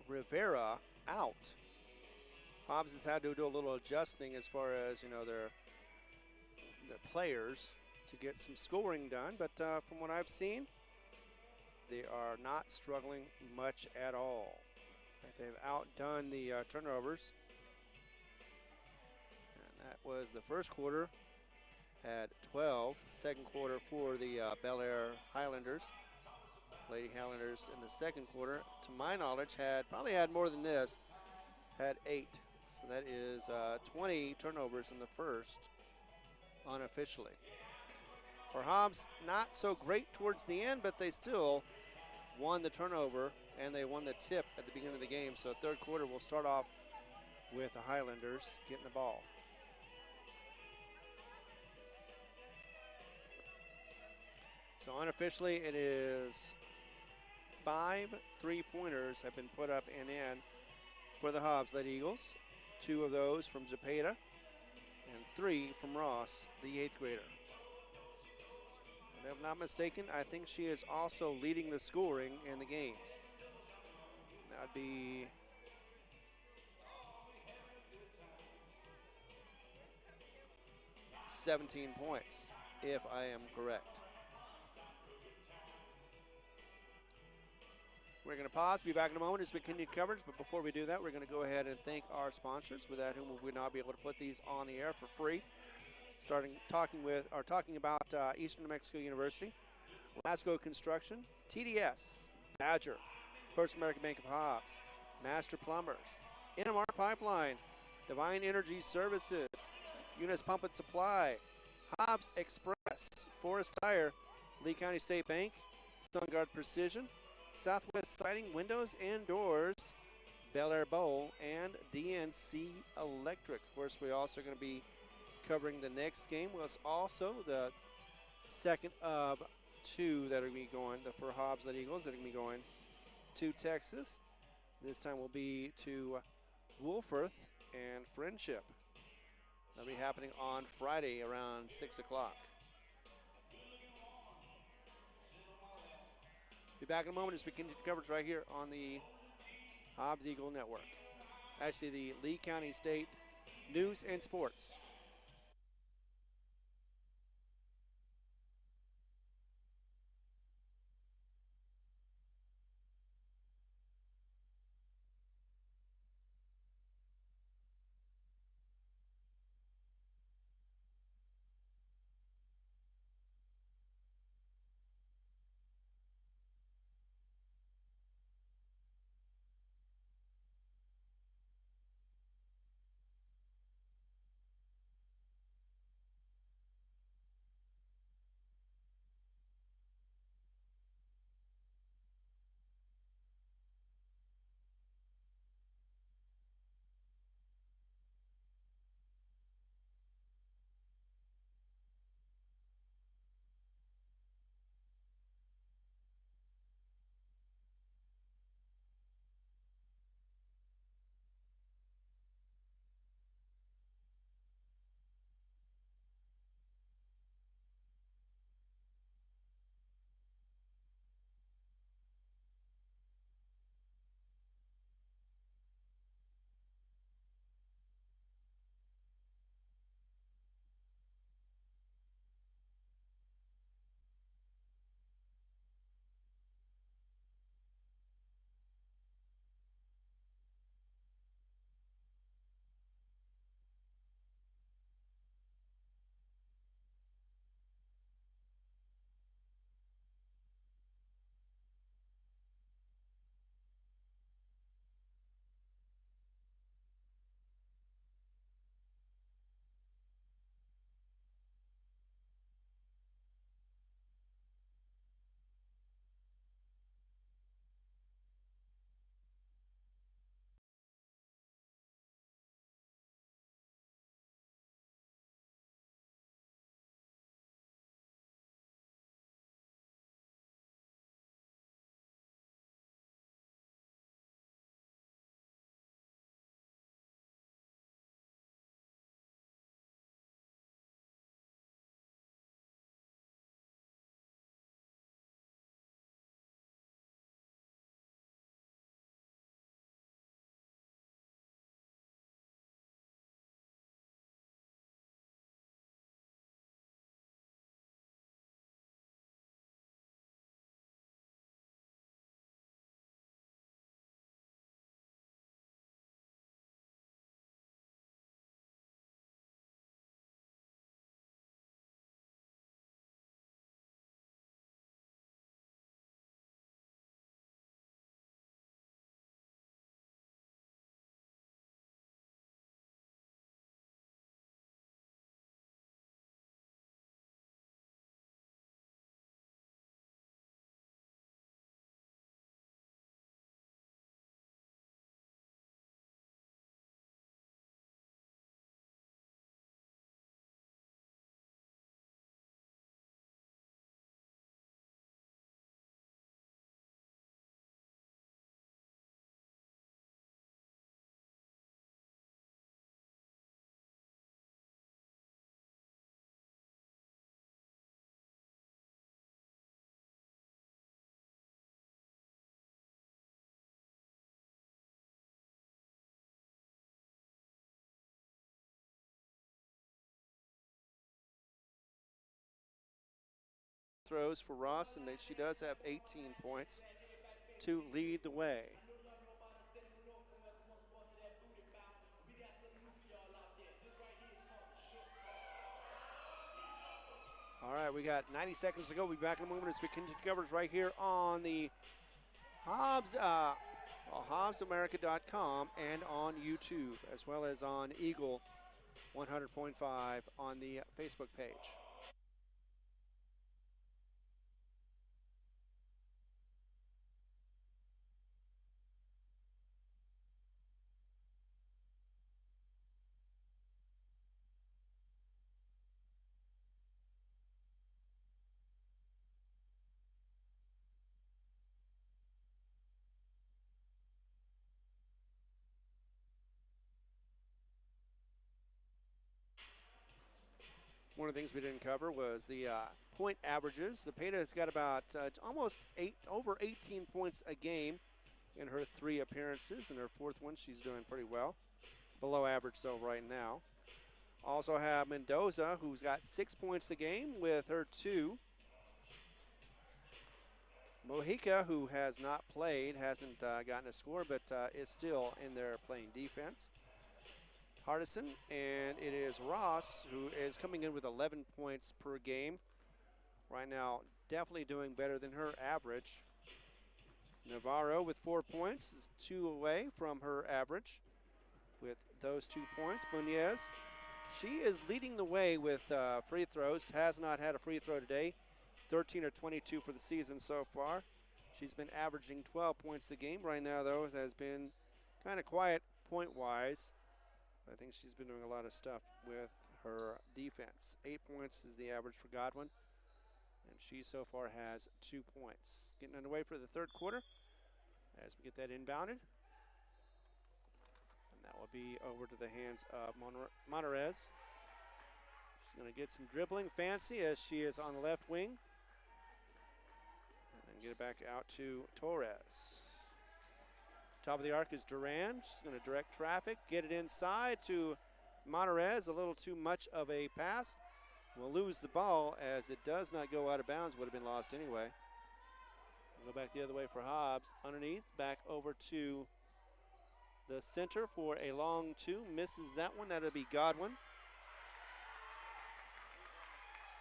Rivera out, Hobbs has had to do a little adjusting as far as their players to get some scoring done. But from what I've seen, they are not struggling much at all. They've outdone the turnovers. And that was the first quarter at 12. Second quarter for the Bel Air Highlanders. Lady Highlanders in the second quarter, to my knowledge, probably had more than this, had 8. So that is 20 turnovers in the first, unofficially. For Hobbs, not so great towards the end, but they still won the turnover and they won the tip at the beginning of the game. So third quarter will start off with the Highlanders getting the ball. So unofficially, it is 5 3-pointers have been put up and in for the Hobbs Lady Eagles. 2 of those from Zepeda and 3 from Ross, the 8th grader. And if I'm not mistaken, I think she is also leading the scoring in the game. That would be $17 points, if I am correct. We're going to pause, be back in a moment as we continue coverage, but before we do that, we're going to go ahead and thank our sponsors, without whom we would not be able to put these on the air for free. Talking about Eastern New Mexico University, Lasco Construction, TDS, Badger, First American Bank of Hobbs, Master Plumbers, NMR Pipeline, Divine Energy Services, Eunice Pump and Supply, Hobbs Express, Forest Tire, Lee County State Bank, SunGuard Precision, Southwest Siding, Windows and Doors, Bel Air Bowl, and DNC Electric. Of course, we're also going to be covering the next game. Was also the second of 2 that are going to be going for Hobbs Lady Eagles that are going to be going to Texas. This time will be to Wolfforth and Friendship. That'll be happening on Friday around 6 o'clock. Be back in a moment as we continue coverage right here on the Hobbs Eagle Network. Actually, the Lee County State News and Sports. throws for Ross, and she does have 18 points to lead the way. All right, we got 90 seconds to go. We'll be back in a moment as we continue coverage right here on the Hobbs, HobbsAmerica.com and on YouTube, as well as on Eagle 100.5 on the Facebook page. One of the things we didn't cover was the point averages. Zepeda has got about almost over 18 points a game in her 3 appearances. In her 4th one, she's doing pretty well. Below average, so right now. Also have Mendoza, who's got 6 points a game with her 2. Mojica, who has not played, hasn't gotten a score, but is still in there playing defense. Hardison, and it is Ross, who is coming in with 11 points per game. Right now, definitely doing better than her average. Navarro with 4 points is 2 away from her average with those 2 points. Munez, she is leading the way with free throws, has not had a free throw today. 13 or 22 for the season so far. She's been averaging 12 points a game. Right now, though, has been kind of quiet point-wise. I think she's been doing a lot of stuff with her defense. 8 points is the average for Godwin, and she so far has 2 points. Getting underway for the 3rd quarter as we get that inbounded. And that will be over to the hands of Monterez. She's going to get some dribbling fancy as she is on the left wing. And get it back out to Torres. Top of the arc is Duran. She's going to direct traffic, get it inside to Monterez. A little too much of a pass. We'll lose the ball as it does not go out of bounds. Would have been lost anyway. We'll go back the other way for Hobbs. Underneath, back over to the center for a long 2. Misses that one. That'll be Godwin.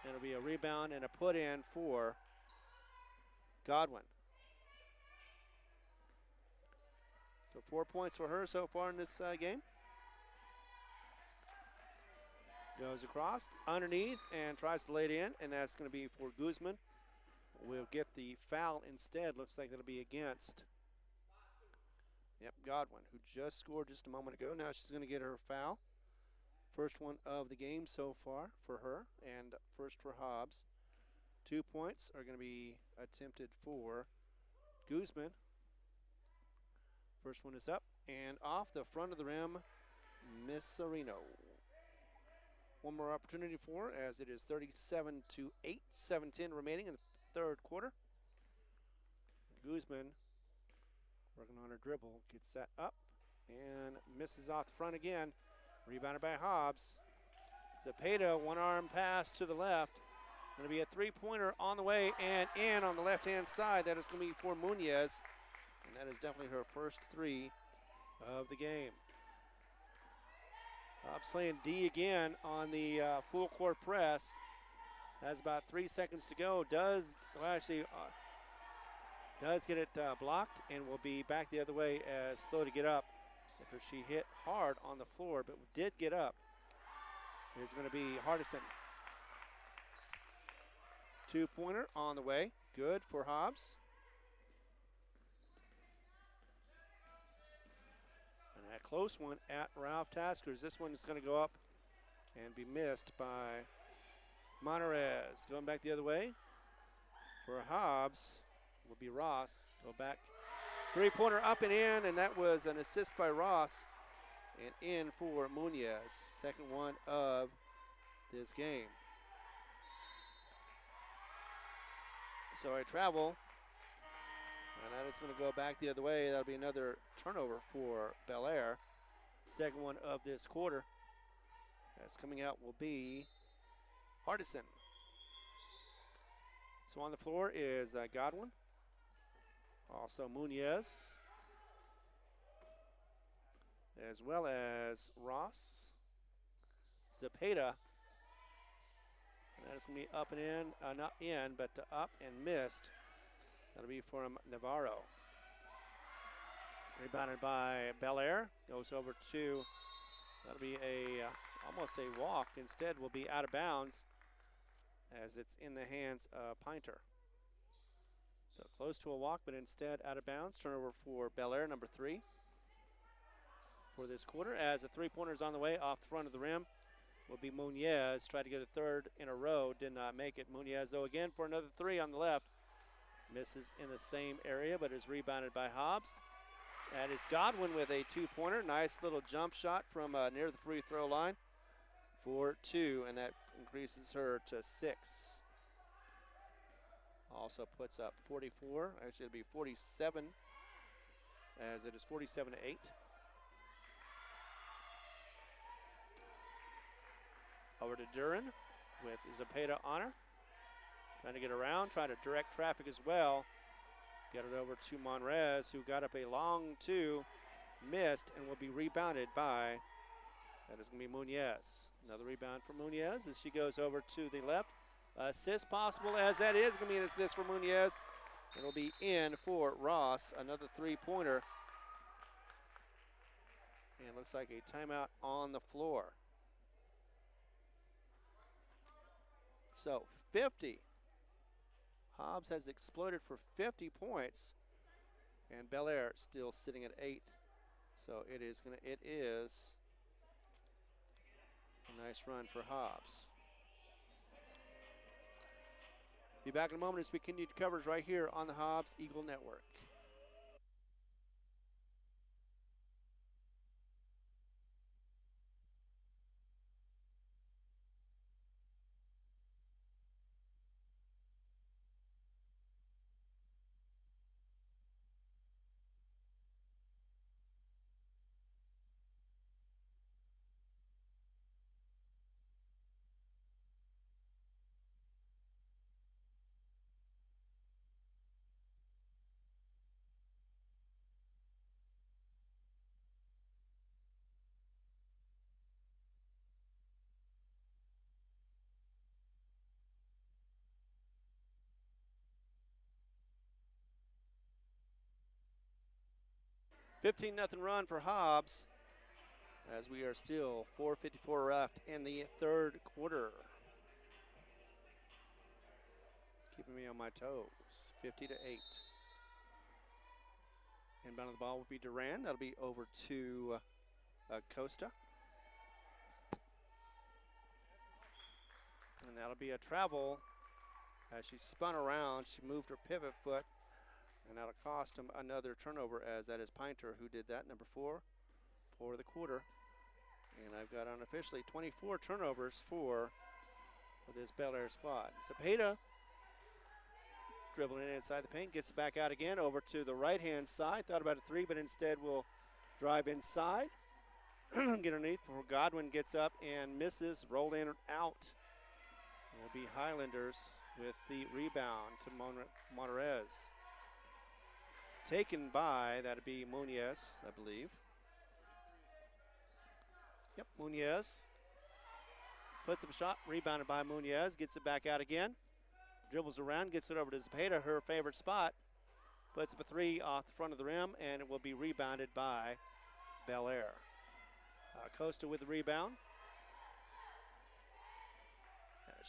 It'll be a rebound and a put in for Godwin. So 4 points for her so far in this game. Goes across, underneath, and tries to lay it in, and that's going to be for Guzman. We'll get the foul instead. Looks like it'll be against, Godwin, who just scored just a moment ago. Now she's going to get her foul. First one of the game so far for her, and first for Hobbs. 2 points are going to be attempted for Guzman. First one is up and off the front of the rim, Miss Sereno. One more opportunity for her as it is 37-8, 7:10 remaining in the 3rd quarter. Guzman working on her dribble, gets that up and misses off the front again. Rebounded by Hobbs. Zepeda, one arm pass to the left. Going to be a 3-pointer on the way and in on the left-hand side. That is going to be for Munez. And that is definitely her first 3 of the game. Hobbs playing D again on the full court press. Has about 3 seconds to go. Does get it blocked and will be back the other way as slow to get up after she hit hard on the floor, but did get up. It's going to be Hardison. 2-pointer on the way. Good for Hobbs. And a close one at Ralph Taskers. This one is going to go up and be missed by Monterez. Going back the other way for Hobbs will be Ross. Go back. 3-pointer up and in, and that was an assist by Ross. And in for Munez. Second one of this game. So I travel, and that is going to go back the other way. That'll be another turnover for Bel Air. Second one of this quarter. That's coming out will be Hardison. So on the floor is Godwin, also Munoz, as well as Ross, Zepeda. And that is going to be up and in, not in, but up and missed. That'll be from Navarro. Rebounded by Bel Air. Goes over to, that'll be almost a walk. Instead will be out of bounds as it's in the hands of Pinter. So close to a walk, but instead out of bounds. Turnover for Bel Air, number 3 for this quarter. As a three-pointer is on the way off the front of the rim, will be Munoz. Tried to get a third in a row, did not make it. Munoz, though, again for another 3 on the left. Misses in the same area, but is rebounded by Hobbs. That is Godwin with a 2-pointer. Nice little jump shot from near the free throw line for 2, and that increases her to 6. Also puts up 44. Actually, it'll be 47, as it is 47-8. Over to Duran with Zepeda on her. Trying to get around, trying to direct traffic as well. Get it over to Monrez, who got up a long 2, missed, and will be rebounded by, that is going to be Munoz. Another rebound for Munoz as she goes over to the left. Assist possible, as that is going to be an assist for Munoz. It'll be in for Ross, another 3-pointer. And it looks like a timeout on the floor. So 50. Hobbs has exploded for 50 points, and Bel Air still sitting at 8. So it is a nice run for Hobbs. Be back in a moment as we continue coverage right here on the Hobbs Eagle Network. $15-0 run for Hobbs as we are still 4:54 left in the third quarter. Keeping me on my toes. 50-8. Inbound of the ball will be Duran. That'll be over to Costa. And that'll be a travel. As she spun around, she moved her pivot foot, and that'll cost him another turnover, as that is Pinter who did that, number 4 for the quarter. And I've got unofficially 24 turnovers for this Bel Air squad. Zepeda dribbling in inside the paint, gets it back out again over to the right-hand side. Thought about a 3, but instead will drive inside. Get underneath before Godwin gets up and misses. Rolled in and out. It will be Highlanders with the rebound to Monrez. Taken by, that'd be Munoz, I believe. Yep, Munoz. Puts up a shot, rebounded by Munoz, gets it back out again. Dribbles around, gets it over to Zepeda, her favorite spot. Puts up a 3 off the front of the rim, and it will be rebounded by Bel Air. Costa with the rebound.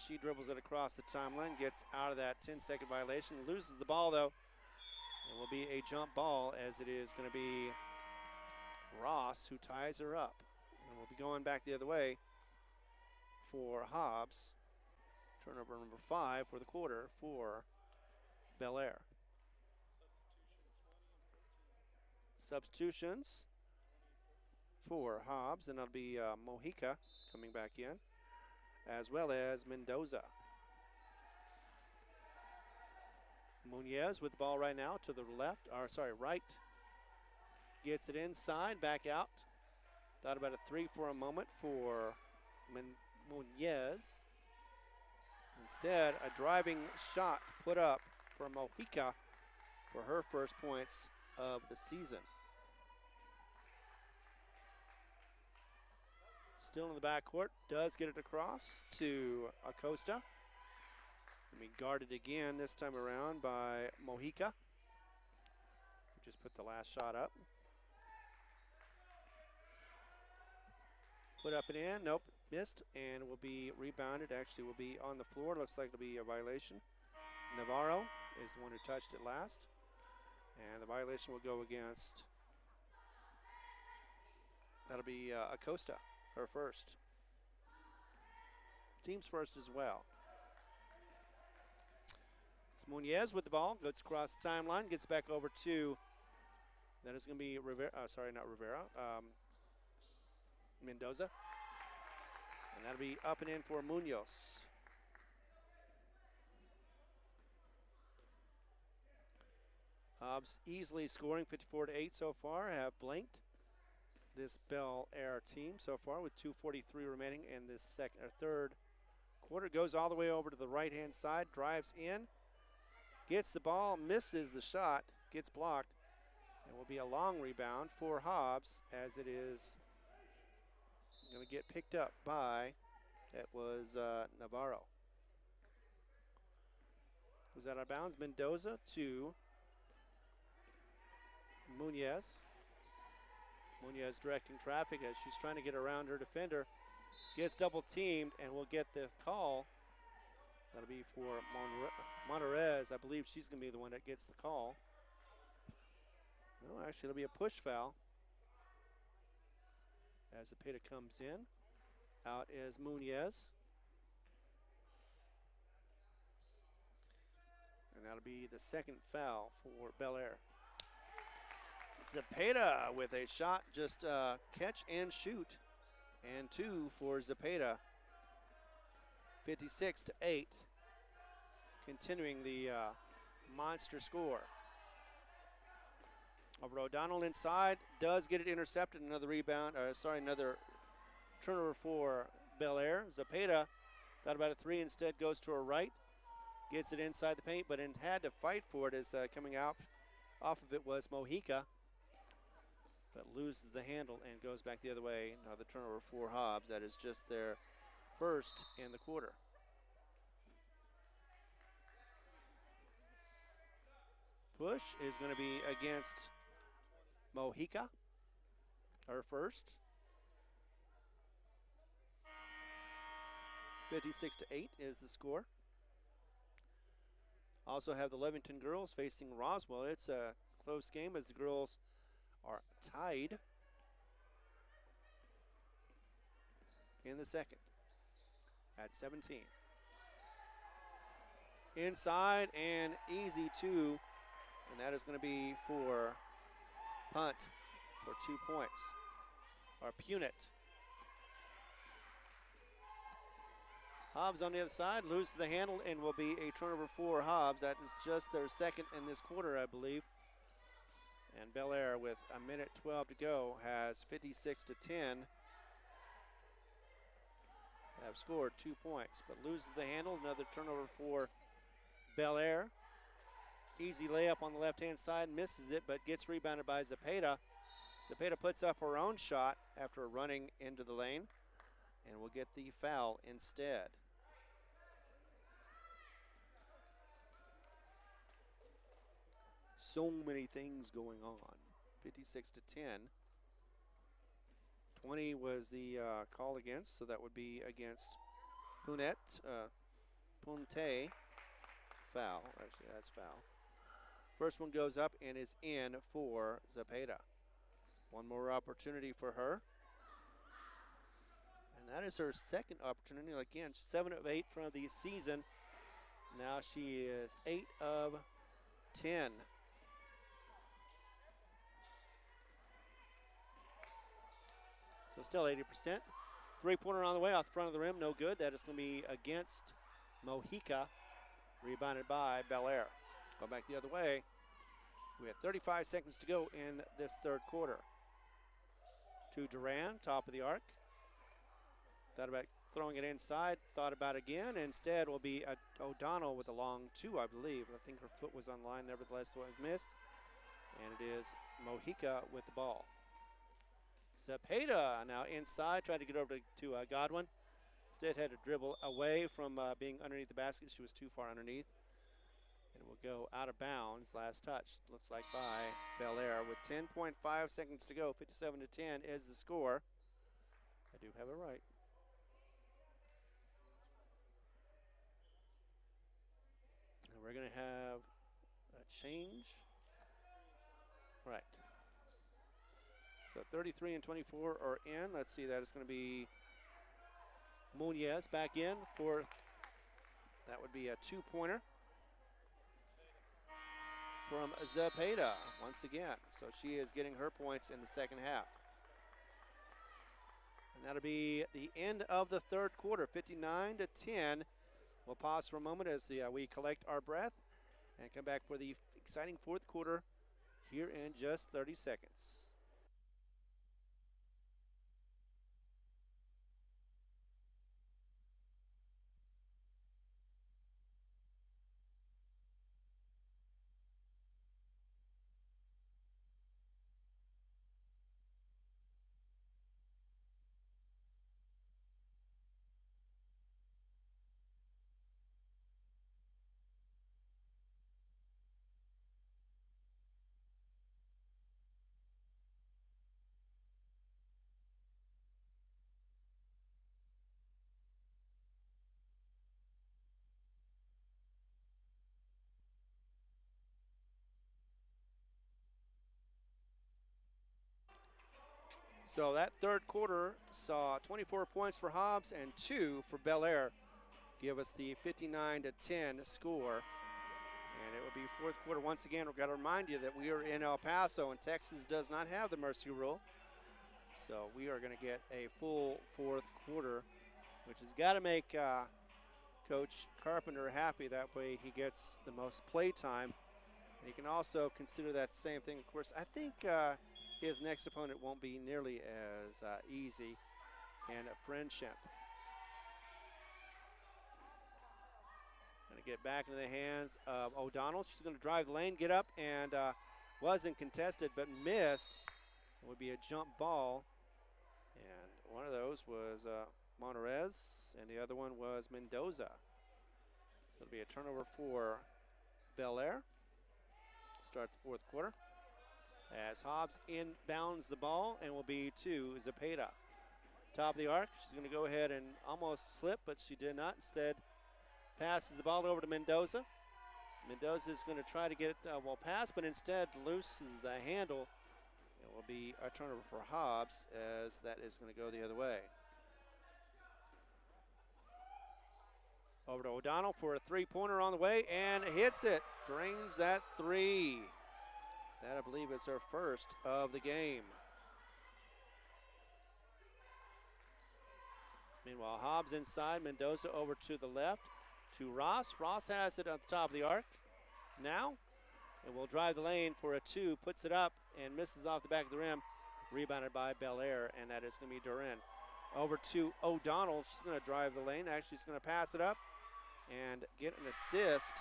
She dribbles it across the timeline, gets out of that 10-second violation, loses the ball though. It will be a jump ball, as it is going to be Ross who ties her up. And we'll be going back the other way for Hobbs. Turnover number 5 for the quarter for Bel Air. Substitutions for Hobbs, and that'll be Mojica coming back in, as well as Mendoza. Munoz with the ball right now to the left, or sorry, right. Gets it inside, back out. Thought about a 3 for a moment for Munoz. Instead, a driving shot put up for Mojica for her first points of the season. Still in the backcourt, does get it across to Acosta. Guarded again this time around by Mojica. Just put the last shot up. Put up and in, nope, missed, and will be rebounded. Actually, will be on the floor. Looks like it'll be a violation. Navarro is the one who touched it last. And the violation will go against, that'll be Acosta, her first. Team's first as well. It's Muñez with the ball, goes across the timeline, gets back over to, that is going to be Rivera, Mendoza. And that'll be up and in for Munoz. Hobbs easily scoring 54-8 so far, have blanked this Bel Air team so far with 2:43 remaining in this third quarter. Goes all the way over to the right-hand side, drives in, gets the ball, misses the shot, gets blocked, and will be a long rebound for Hobbs as it is going to get picked up by, it was Navarro. Was that out of bounds? Mendoza to Muñez. Muñez directing traffic as she's trying to get around her defender. Gets double teamed and will get the call. That'll be for Monterez. I believe she's going to be the one that gets the call. No, actually, it'll be a push foul. As Zepeda comes in. Out is Muñez. And that'll be the second foul for Bel Air. Zepeda with a shot, just catch and shoot. And two for Zepeda. 56-8. Continuing the monster score. Over O'Donnell inside, does get it intercepted. Another rebound, another turnover for Bel Air. Zepeda thought about a three, instead goes to her right. Gets it inside the paint, but had to fight for it as coming out off of it was Mojica. But loses the handle and goes back the other way. Another turnover for Hobbs. That is just their first in the quarter. Push is going to be against Mojica, her first. 56-8 is the score. Also have the Levington girls facing Roswell. It's a close game as the girls are tied in the second at 17. Inside and easy two, and that is going to be for punt for 2 points, or Punit. Hobbs on the other side loses the handle and will be a turnover for Hobbs. That is just their second in this quarter, I believe. And Bel Air, with a minute 12 to go, has 56-10. Have scored 2 points, but loses the handle. Another turnover for Bel Air. Easy layup on the left-hand side, misses it, but gets rebounded by Zepeda. Zepeda puts up her own shot after running into the lane, and will get the foul instead. So many things going on. 56-10. 20 was the call against, so that would be against Punte. Foul. Actually, that's foul. First one goes up and is in for Zepeda. One more opportunity for her. And that is her second opportunity. Again, 7 of 8 from the season. Now she is 8 of 10. So still 80%. Three-pointer on the way off the front of the rim, no good. That is going to be against Mojica, rebounded by Bel Air. Go back the other way. We have 35 seconds to go in this third quarter. To Duran, top of the arc. Thought about throwing it inside, thought about it again. Instead will be O'Donnell with a long 2, I believe. I think her foot was on line, nevertheless, it was missed. And it is Mojica with the ball. Zepeda now inside, tried to get over to Godwin. Instead had to dribble away from being underneath the basket. She was too far underneath. And it will go out of bounds. Last touch, looks like by Bel Air. With 10.5 seconds to go, 57-10 is the score. I do have it right. And we're going to have a change. Right. So 33 and 24 are in. Let's see, that is going to be Muñez back in for, that would be a 2-pointer from Zepeda once again. So she is getting her points in the second half. And that'll be the end of the third quarter, 59-10. We'll pause for a moment as we collect our breath and come back for the exciting fourth quarter here in just 30 seconds. So that third quarter saw 24 points for Hobbs and 2 for Bel Air. Give us the 59-10 score. And it will be fourth quarter. Once again, we've got to remind you that we are in El Paso, and Texas does not have the mercy rule. So we are going to get a full fourth quarter, which has got to make Coach Carpenter happy. That way he gets the most play time. And you can also consider that same thing. Of course, I think his next opponent won't be nearly as easy in Friendship. Going to get back into the hands of O'Donnell. She's going to drive the lane, get up, and wasn't contested but missed. It would be a jump ball. And one of those was Monterez, and the other one was Mendoza. So it'll be a turnover for Bel Air. Start the fourth quarter. As Hobbs inbounds the ball and will be to Zepeda. Top of the arc, she's going to go ahead and almost slip, but she did not. Instead, passes the ball over to Mendoza. Mendoza is going to try to get it well pass, but instead looses the handle. It will be a turnover for Hobbs, as that is going to go the other way. Over to O'Donnell for a three-pointer on the way, and hits it. Brings that three. That, I believe, is her first of the game. Meanwhile, Hobbs inside, Mendoza over to the left to Ross. Ross has it on the top of the arc now, and will drive the lane for a 2, puts it up and misses off the back of the rim. Rebounded by Bel Air, and that is going to be Durin. Over to O'Donnell. She's going to drive the lane. Actually, she's going to pass it up and get an assist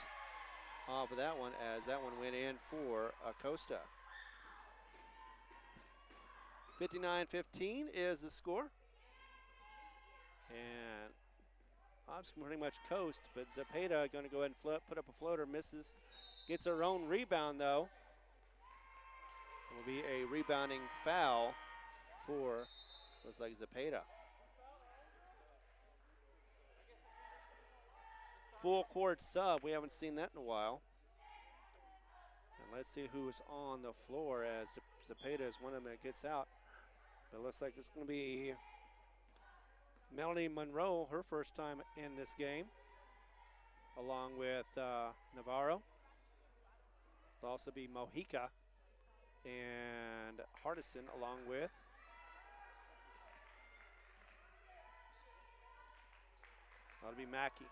off of that one, as that one went in for Acosta. 59-15 is the score. And Hobbs can pretty much coast, but Zepeda going to go ahead and put up a floater, misses. Gets her own rebound, though. It will be a rebounding foul for, looks like Zepeda. Full court sub, we haven't seen that in a while. And let's see who's on the floor, as Zepeda is one of them that gets out. But it looks like it's going to be Melanie Monroe, her first time in this game, along with Navarro. It'll also be Mojica and Hardison, along with that'll be Mackey.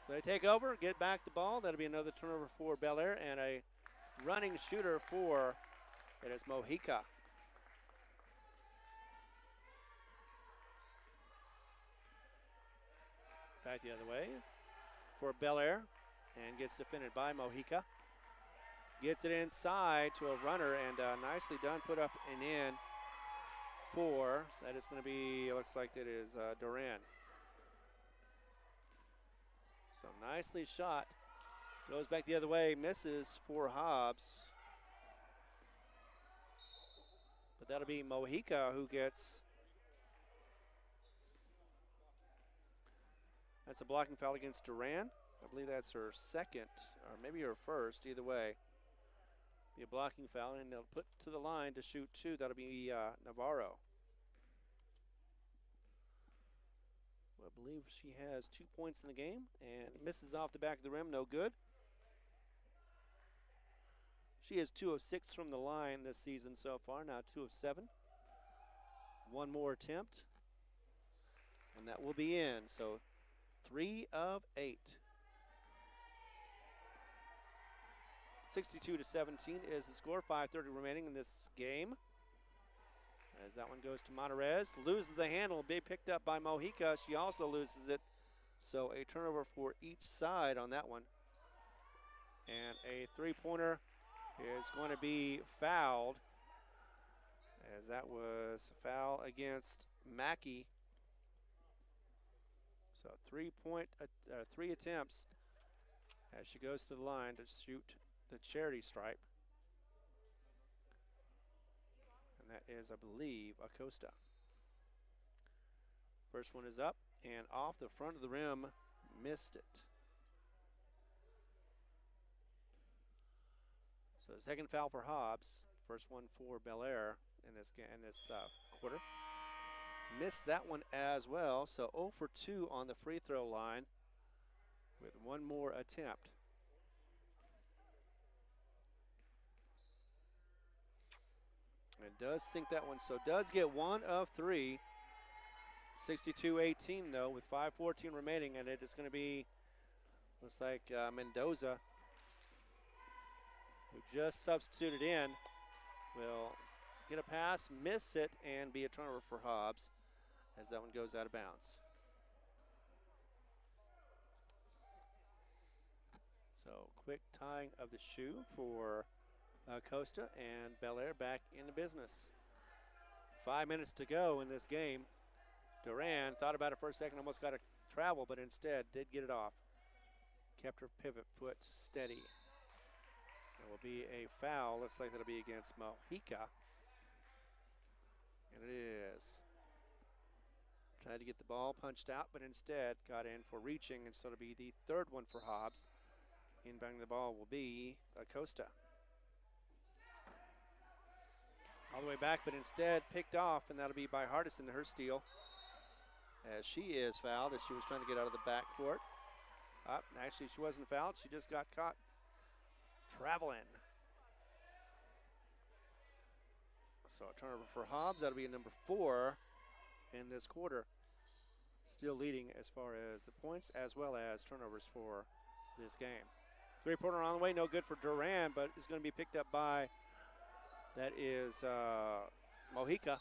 So they take over, get back the ball. That'll be another turnover for Bel Air, and a running shooter for, it is Mojica. back the other way for Bel Air and gets defended by Mojica. Gets it inside to a runner and nicely done, put up and in for, that is going to be, looks like it is Duran. So nicely shot. Goes back the other way, misses for Hobbs. But that'll be Mojica who gets, that's a blocking foul against Duran. I believe that's her second, or maybe her first, either way. Be a blocking foul, and they'll put to the line to shoot two. That'll be Navarro. I believe she has 2 points in the game and misses off the back of the rim, no good. She is 2 of 6 from the line this season so far, now 2 of 7. One more attempt, and that will be in. So 3 of 8. 62-17 is the score, 5:30 remaining in this game. As that one goes to Monterez, loses the handle, be picked up by Mojica. She also loses it. So a turnover for each side on that one. And a three-pointer is going to be fouled, as that was a foul against Mackey. So 3 attempts as she goes to the line to shoot the charity stripe. And that is, I believe, Acosta. First one is up and off the front of the rim, missed it. So second foul for Hobbs, first one for Bel Air in this game, in this quarter. Missed that one as well, so 0 for 2 on the free throw line with one more attempt. And does sink that one, so does get 1 of 3. 62-18 though, with 5:14 remaining, and it is going to be, looks like Mendoza, who just substituted in, will get a pass, miss it, and be a turnover for Hobbs as that one goes out of bounds. So quick tying of the shoe for Costa, and Bel Air back in the business. 5 minutes to go in this game. Duran thought about it for a second, almost got to travel, but instead did get it off. Kept her pivot foot steady. There will be a foul. Looks like that'll be against Mojica. And it is. Tried to get the ball punched out, but instead got in for reaching, and so it'll be the third one for Hobbs. Inbounding the ball will be Acosta. All the way back, but instead picked off, and that'll be by Hardison, her steal. As she is fouled as she was trying to get out of the backcourt. Actually, she wasn't fouled. She just got caught traveling. So a turnover for Hobbs. That'll be number 4 in this quarter. Still leading as far as the points as well as turnovers for this game. Three-pointer on the way, no good for Duran, but it's going to be picked up by, that is Mojica.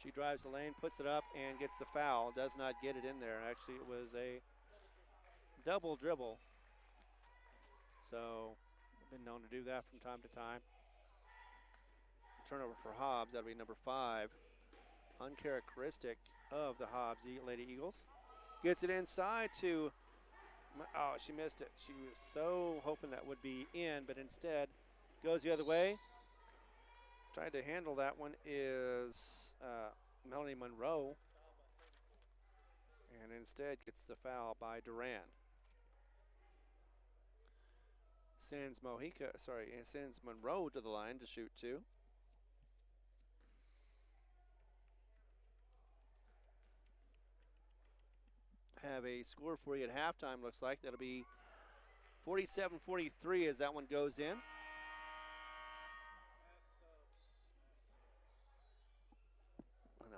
She drives the lane, puts it up, and gets the foul. Does not get it in there. Actually, it was a double dribble. So, been known to do that from time to time. Turnover for Hobbs. That'll be number 5. Uncharacteristic of the Hobbs Lady Eagles. Gets it inside to, oh, she missed it. She was so hoping that would be in, but instead goes the other way. Trying to handle that one is Melanie Monroe, and instead gets the foul by Duran. Sends sends Monroe to the line to shoot 2. Have a score for you at halftime, looks like. That'll be 47-43 as that one goes in.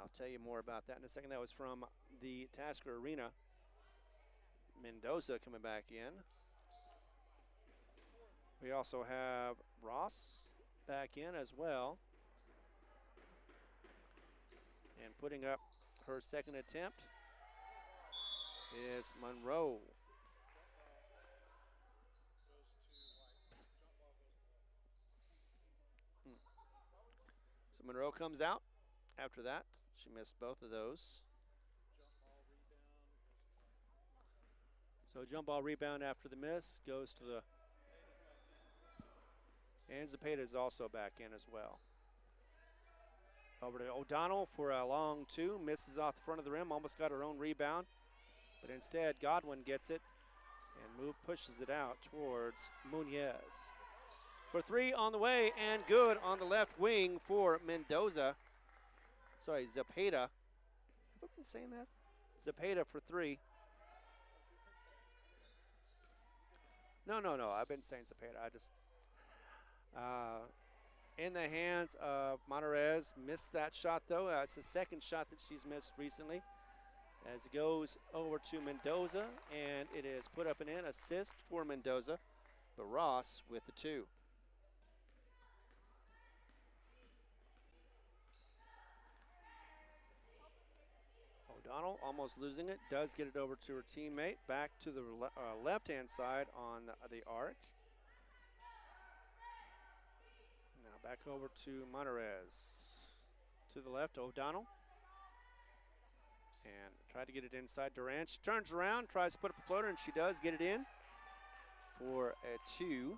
I'll tell you more about that in a second. That was from the Tasker Arena. Mendoza coming back in. We also have Ross back in as well. And putting up her second attempt. is Monroe. So Monroe comes out after that. She missed both of those. So jump ball rebound after the miss goes to the, and Zapata is also back in as well. Over to O'Donnell for a long two, misses off the front of the rim, almost got her own rebound, but instead Godwin gets it and pushes it out towards Munoz. For three on the way and good on the left wing for Mendoza. Sorry, Zapata. Have I been saying that? Zapata for three. No. I've been saying Zapata. I just in the hands of Monterez. Missed that shot though. It's the second shot that she's missed recently. As it goes over to Mendoza, and it is put up and in. Assist for Mendoza, but Ross with the two. O'Donnell almost losing it, does get it over to her teammate. Back to the left-hand side on the arc. Now back over to Monterez. To the left, O'Donnell. And tried to get it inside Durant. She turns around, tries to put up a floater, and she does get it in for a two.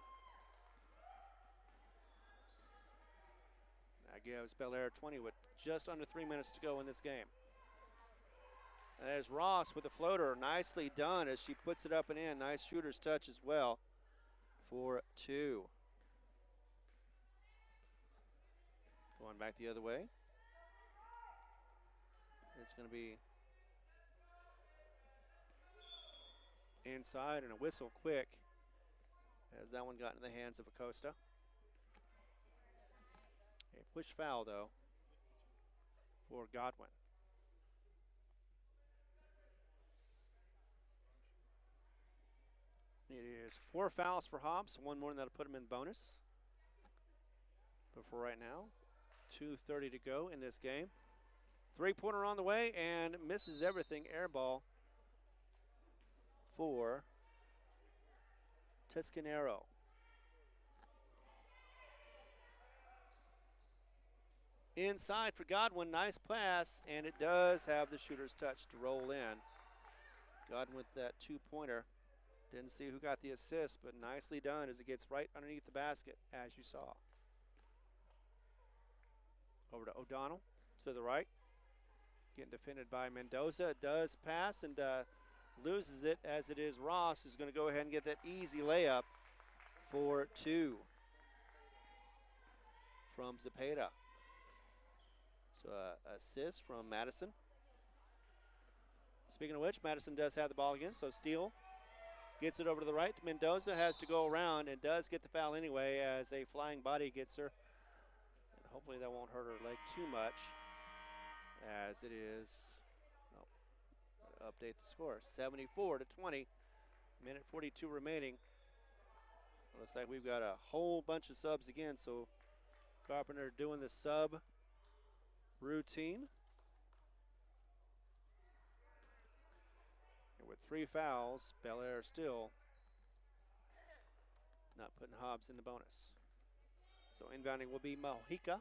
That gives Bel Air 20 with just under 3 minutes to go in this game. And there's Ross with a floater. Nicely done as she puts it up and in. Nice shooter's touch as well for two. Going back the other way. It's going to be inside and a whistle quick as that one got into the hands of Acosta. A push foul though for Godwin. It is 4 fouls for Hobbs, one more than that'll put him in bonus. But for right now, 2:30 to go in this game. Three-pointer on the way and misses everything. Air ball for Toscanero. Inside for Godwin, nice pass, and it does have the shooter's touch to roll in. Godwin with that two-pointer. Didn't see who got the assist, but nicely done as it gets right underneath the basket, as you saw. Over to O'Donnell to the right. Getting defended by Mendoza. Does pass and loses it as it is Ross who's going to go ahead and get that easy layup for two from Zapata. So assist from Madison. Speaking of which, Madison does have the ball again, so steal. Gets it over to the right. Mendoza has to go around and does get the foul anyway as a flying body gets her. And hopefully that won't hurt her leg too much as it is, update the score, 74-20, minute 42 remaining. Looks like we've got a whole bunch of subs again, so Carpenter doing the sub routine. And with 3 fouls, Bel Air still not putting Hobbs in the bonus. So inbounding will be Mojica.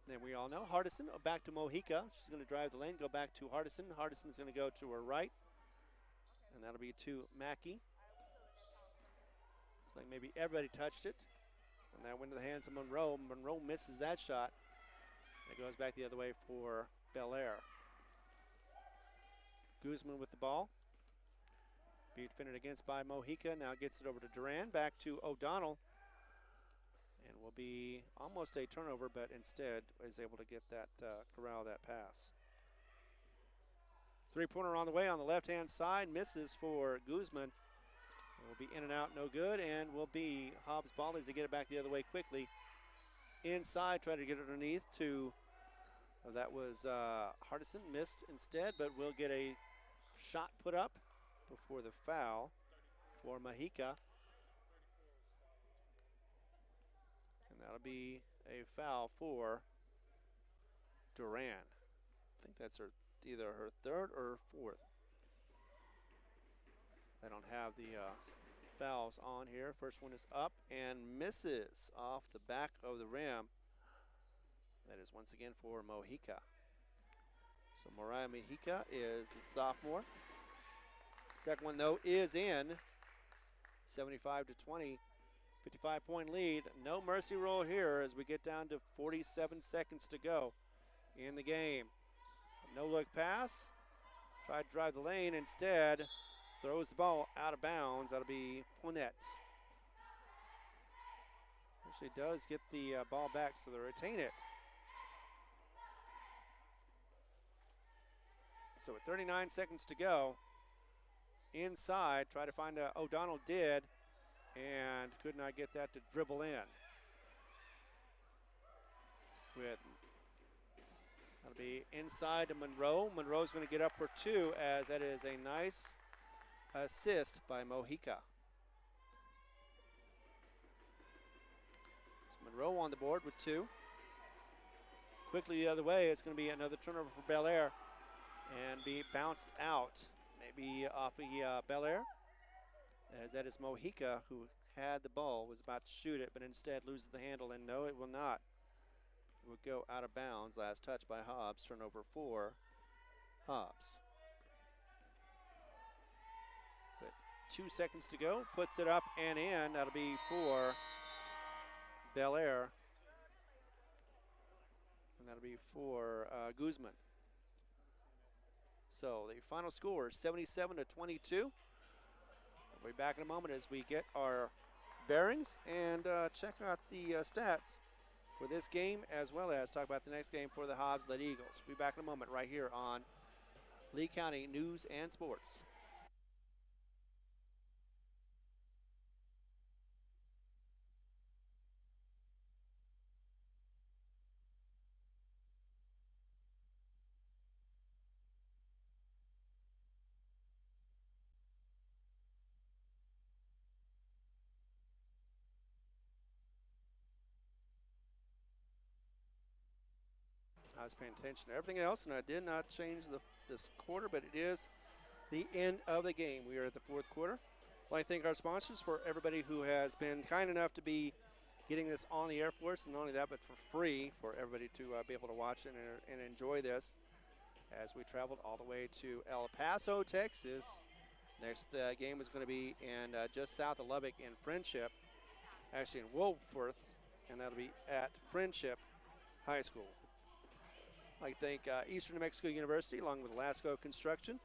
Then we all know Hardison back to Mojica. She's going to drive the lane, go back to Hardison. Hardison's going to go to her right, and that'll be to Mackey. Looks like maybe everybody touched it, and that went to the hands of Monroe. Monroe misses that shot. It goes back the other way for Bel Air. Guzman with the ball. Being defended against by Mojica. Now gets it over to Duran. Back to O'Donnell. And will be almost a turnover, but instead is able to get that, corral that pass. Three-pointer on the way on the left-hand side. Misses for Guzman. Will be in and out, no good, and will be Hobbs ball as they get it back the other way quickly. Inside, try to get it underneath to, that was Hardison, missed instead, but will get a shot put up before the foul for Mojica. And that'll be a foul for Duran. I think that's her either her third or fourth. They don't have the fouls on here. First one is up and misses off the back of the rim. That is once again for Mojica. So Mariah Mojica is the sophomore. Second one, though, is in. 75-20, 55-point lead. No mercy rule here as we get down to 47 seconds to go in the game. No look pass. Tried to drive the lane. Instead, throws the ball out of bounds. That'll be Poinette. Actually does get the ball back, so they retain it. So with 39 seconds to go, inside, try to find O'Donnell did, and could not get that to dribble in. That'll be inside to Monroe. Monroe's going to get up for two, as that is a nice assist by Mojica. So Monroe on the board with two. Quickly the other way, it's going to be another turnover for Bel Air and be bounced out. Maybe off the Bel Air, as that is Mojica who had the ball, was about to shoot it, but instead loses the handle, and no, it will not. It will go out of bounds. Last touch by Hobbs. Turnover for Hobbs. With 2 seconds to go, puts it up and in. That'll be for Bel Air. And that'll be for Guzman. So the final score is 77-22. We'll be back in a moment as we get our bearings and check out the stats for this game, as well as talk about the next game for the Hobbs Lead Eagles. We'll be back in a moment right here on Lee County News and Sports. I was paying attention to everything else, and I did not change this quarter, but it is the end of the game. We are at the fourth quarter. I'd like to thank our sponsors for everybody who has been kind enough to be getting this on the air for us, and not only that, but for free for everybody to be able to watch it and enjoy this as we traveled all the way to El Paso, Texas. Next game is going to be in just south of Lubbock in Friendship, actually in Wolfworth, and that'll be at Friendship High School. I'd like to thank Eastern New Mexico University, along with Lasco Construction,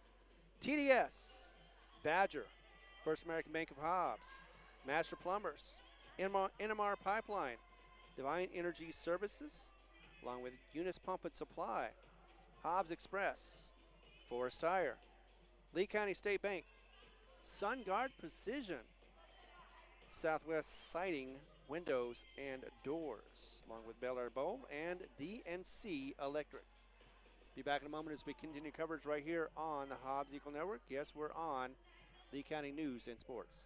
TDS, Badger, First American Bank of Hobbs, Master Plumbers, NMR Pipeline, Divine Energy Services, along with Eunice Pump and Supply, Hobbs Express, Forest Tire, Lee County State Bank, SunGuard Precision, Southwest Siding, Windows and Doors, along with Bel Air Bowl and DNC Electric. Be back in a moment as we continue coverage right here on the Hobbs Eagle Network. Yes, we're on Lee County News and Sports.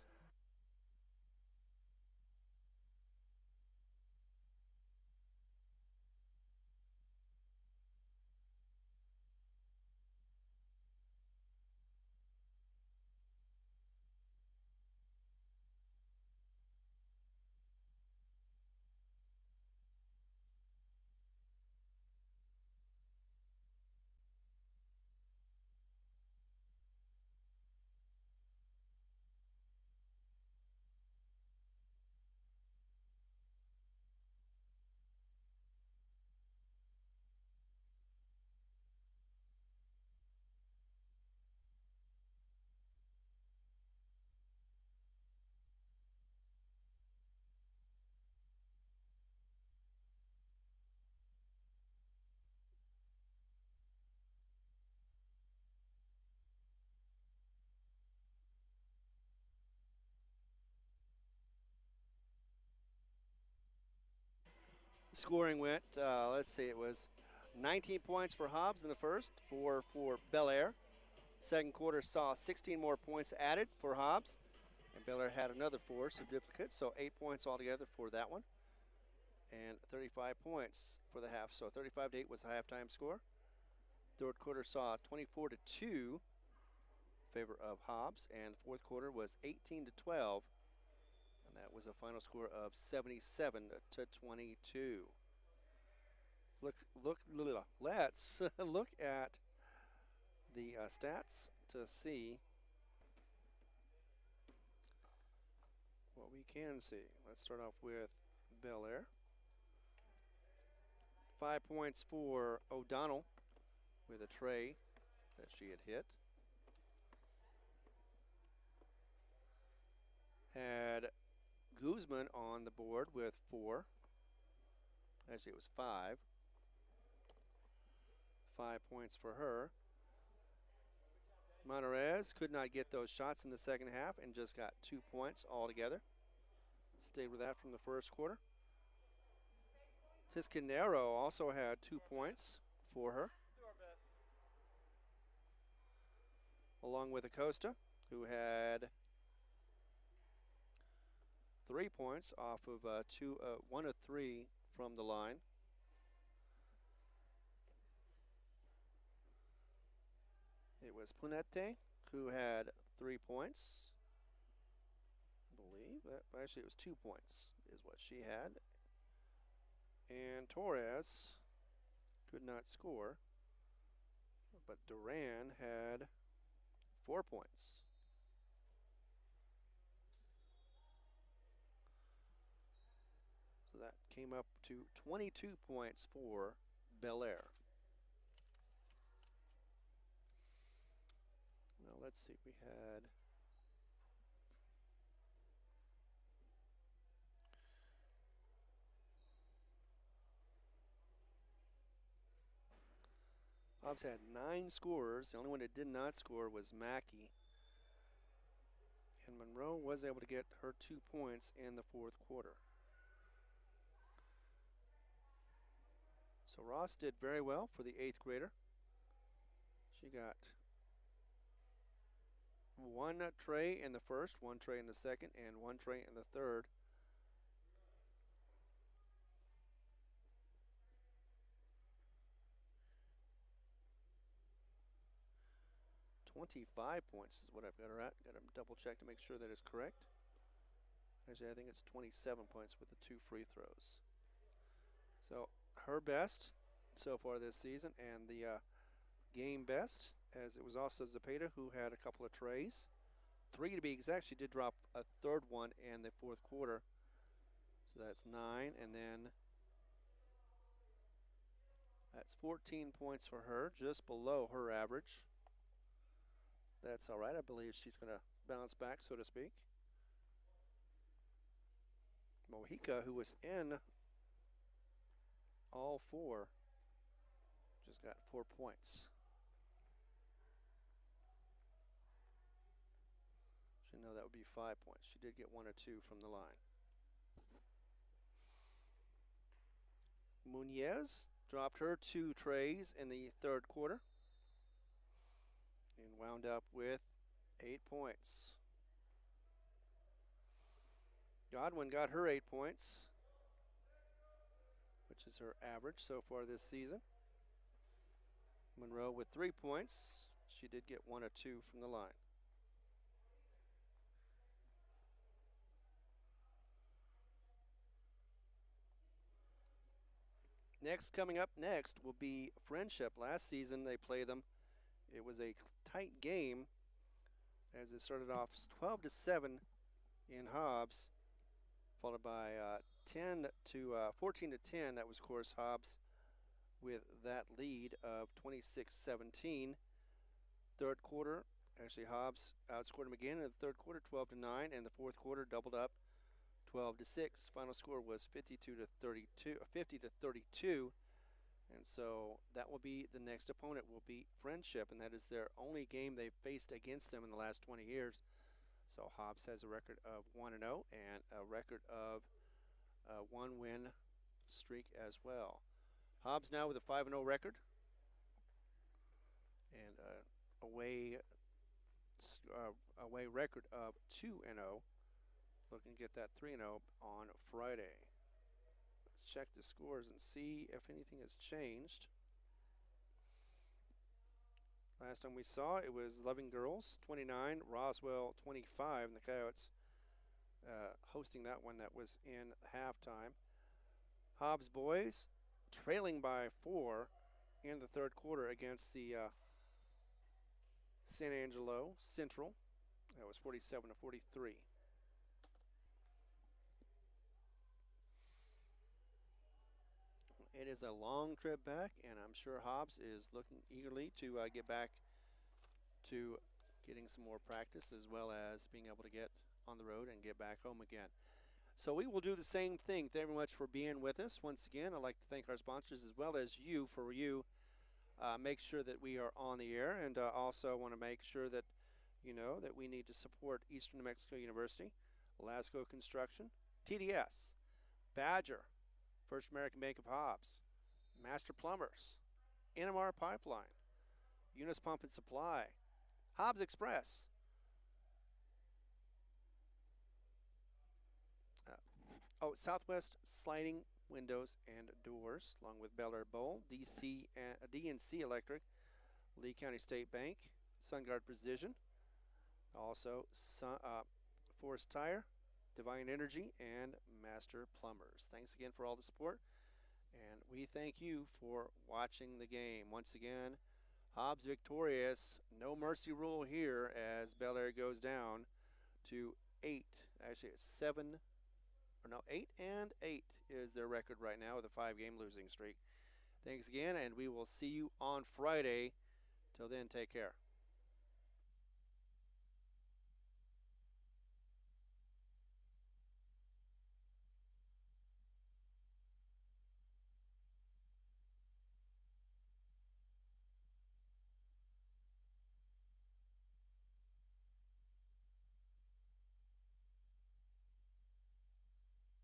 Scoring went, let's see, it was 19 points for Hobbs in the first, 4 for Bel Air. Second quarter saw 16 more points added for Hobbs, and Bel Air had another 4, so duplicates, so 8 points altogether for that one, and 35 points for the half. So 35-8 was the halftime score. Third quarter saw 24-2 favor of Hobbs, and the fourth quarter was 18-12, and that was a final score of 77-22. Let's look at the stats to see what we can see. Let's start off with Bel Air. 5 points for O'Donnell with a tray that she had hit. Had Guzman on the board with 4. Actually, it was 5. 5 points for her. Monterez could not get those shots in the second half and just got 2 points altogether. Stayed with that from the first quarter. Tiscanero also had 2 points for her, along with Acosta, who had 3 points off of 1 of 3 from the line. It was Punete who had 3 points. I believe that actually it was 2 points is what she had. And Torres could not score, but Duran had 4 points. So that came up to 22 points for Bel Air. Now let's see, we had Hobbs had 9 scorers. The only one that did not score was Mackey. And Monroe was able to get her 2 points in the fourth quarter. So Ross did very well for the 8th grader. She got 1 tray in the first, 1 tray in the second, and 1 tray in the third. $25 points is what I've got her at. Got to double check to make sure that is correct. Actually, I think it's 27 points with the 2 free throws. So her best so far this season, and the game best, as it was also Zepeda who had a couple of trays. 3 to be exact. She did drop a third one in the fourth quarter. So that's 9, and then that's 14 points for her, just below her average. That's all right. I believe she's going to bounce back, so to speak. Mojica, who was in all 4, just got 4 points. Should know that would be 5 points. She did get 1 or 2 from the line. Muñez dropped her 2 trays in the third quarter and wound up with 8 points. Godwin got her 8 points, which is her average so far this season. Monroe with 3 points. She did get 1 or 2 from the line. Coming up next will be Friendship. Last season they played them. It was a tight game as it started off 12-7 in Hobbs, followed by 14-10. That was, of course, Hobbs with that lead of 26-17. Third quarter, actually Hobbs outscored them again in the third quarter, 12-9, and the fourth quarter doubled up, 12-6. Final score was 50-32, and so that will be the next opponent will be Friendship, and that is their only game they've faced against them in the last 20 years. So Hobbs has a record of 1-0 and a record of 1-win streak as well. Hobbs now with a 5-0 record and away record of 2-0. Looking to get that 3-0 on Friday. Let's check the scores and see if anything has changed. Last time we saw it was Loving Girls 29, Roswell 25, and the Coyotes hosting that one that was in halftime. Hobbs boys trailing by 4 in the third quarter against the San Angelo Central. That was 47 to 43. It is a long trip back, and I'm sure Hobbs is looking eagerly to get back to getting some more practice, as well as being able to get on the road and get back home again. So we will do the same thing. Thank you very much for being with us. Once again, I'd like to thank our sponsors as well as you for make sure that we are on the air, and also want to make sure that you know that we need to support Eastern New Mexico University, Lasco Construction, TDS, Badger, First American Bank of Hobbs, Master Plumbers, NMR Pipeline, Eunice Pump and Supply, Hobbs Express, Southwest Sliding Windows and Doors, along with Bel Air Bowl, DNC Electric, Lee County State Bank, SunGuard Precision, also Forest Tire, Divine Energy, and Master Plumbers. Thanks again for all the support, and we thank you for watching the game. Once again, Hobbs victorious. No mercy rule here as Bel Air goes down to 8. Actually, it's 7. Or no, 8-8 is their record right now with a 5-game losing streak. Thanks again, and we will see you on Friday. Till then, take care.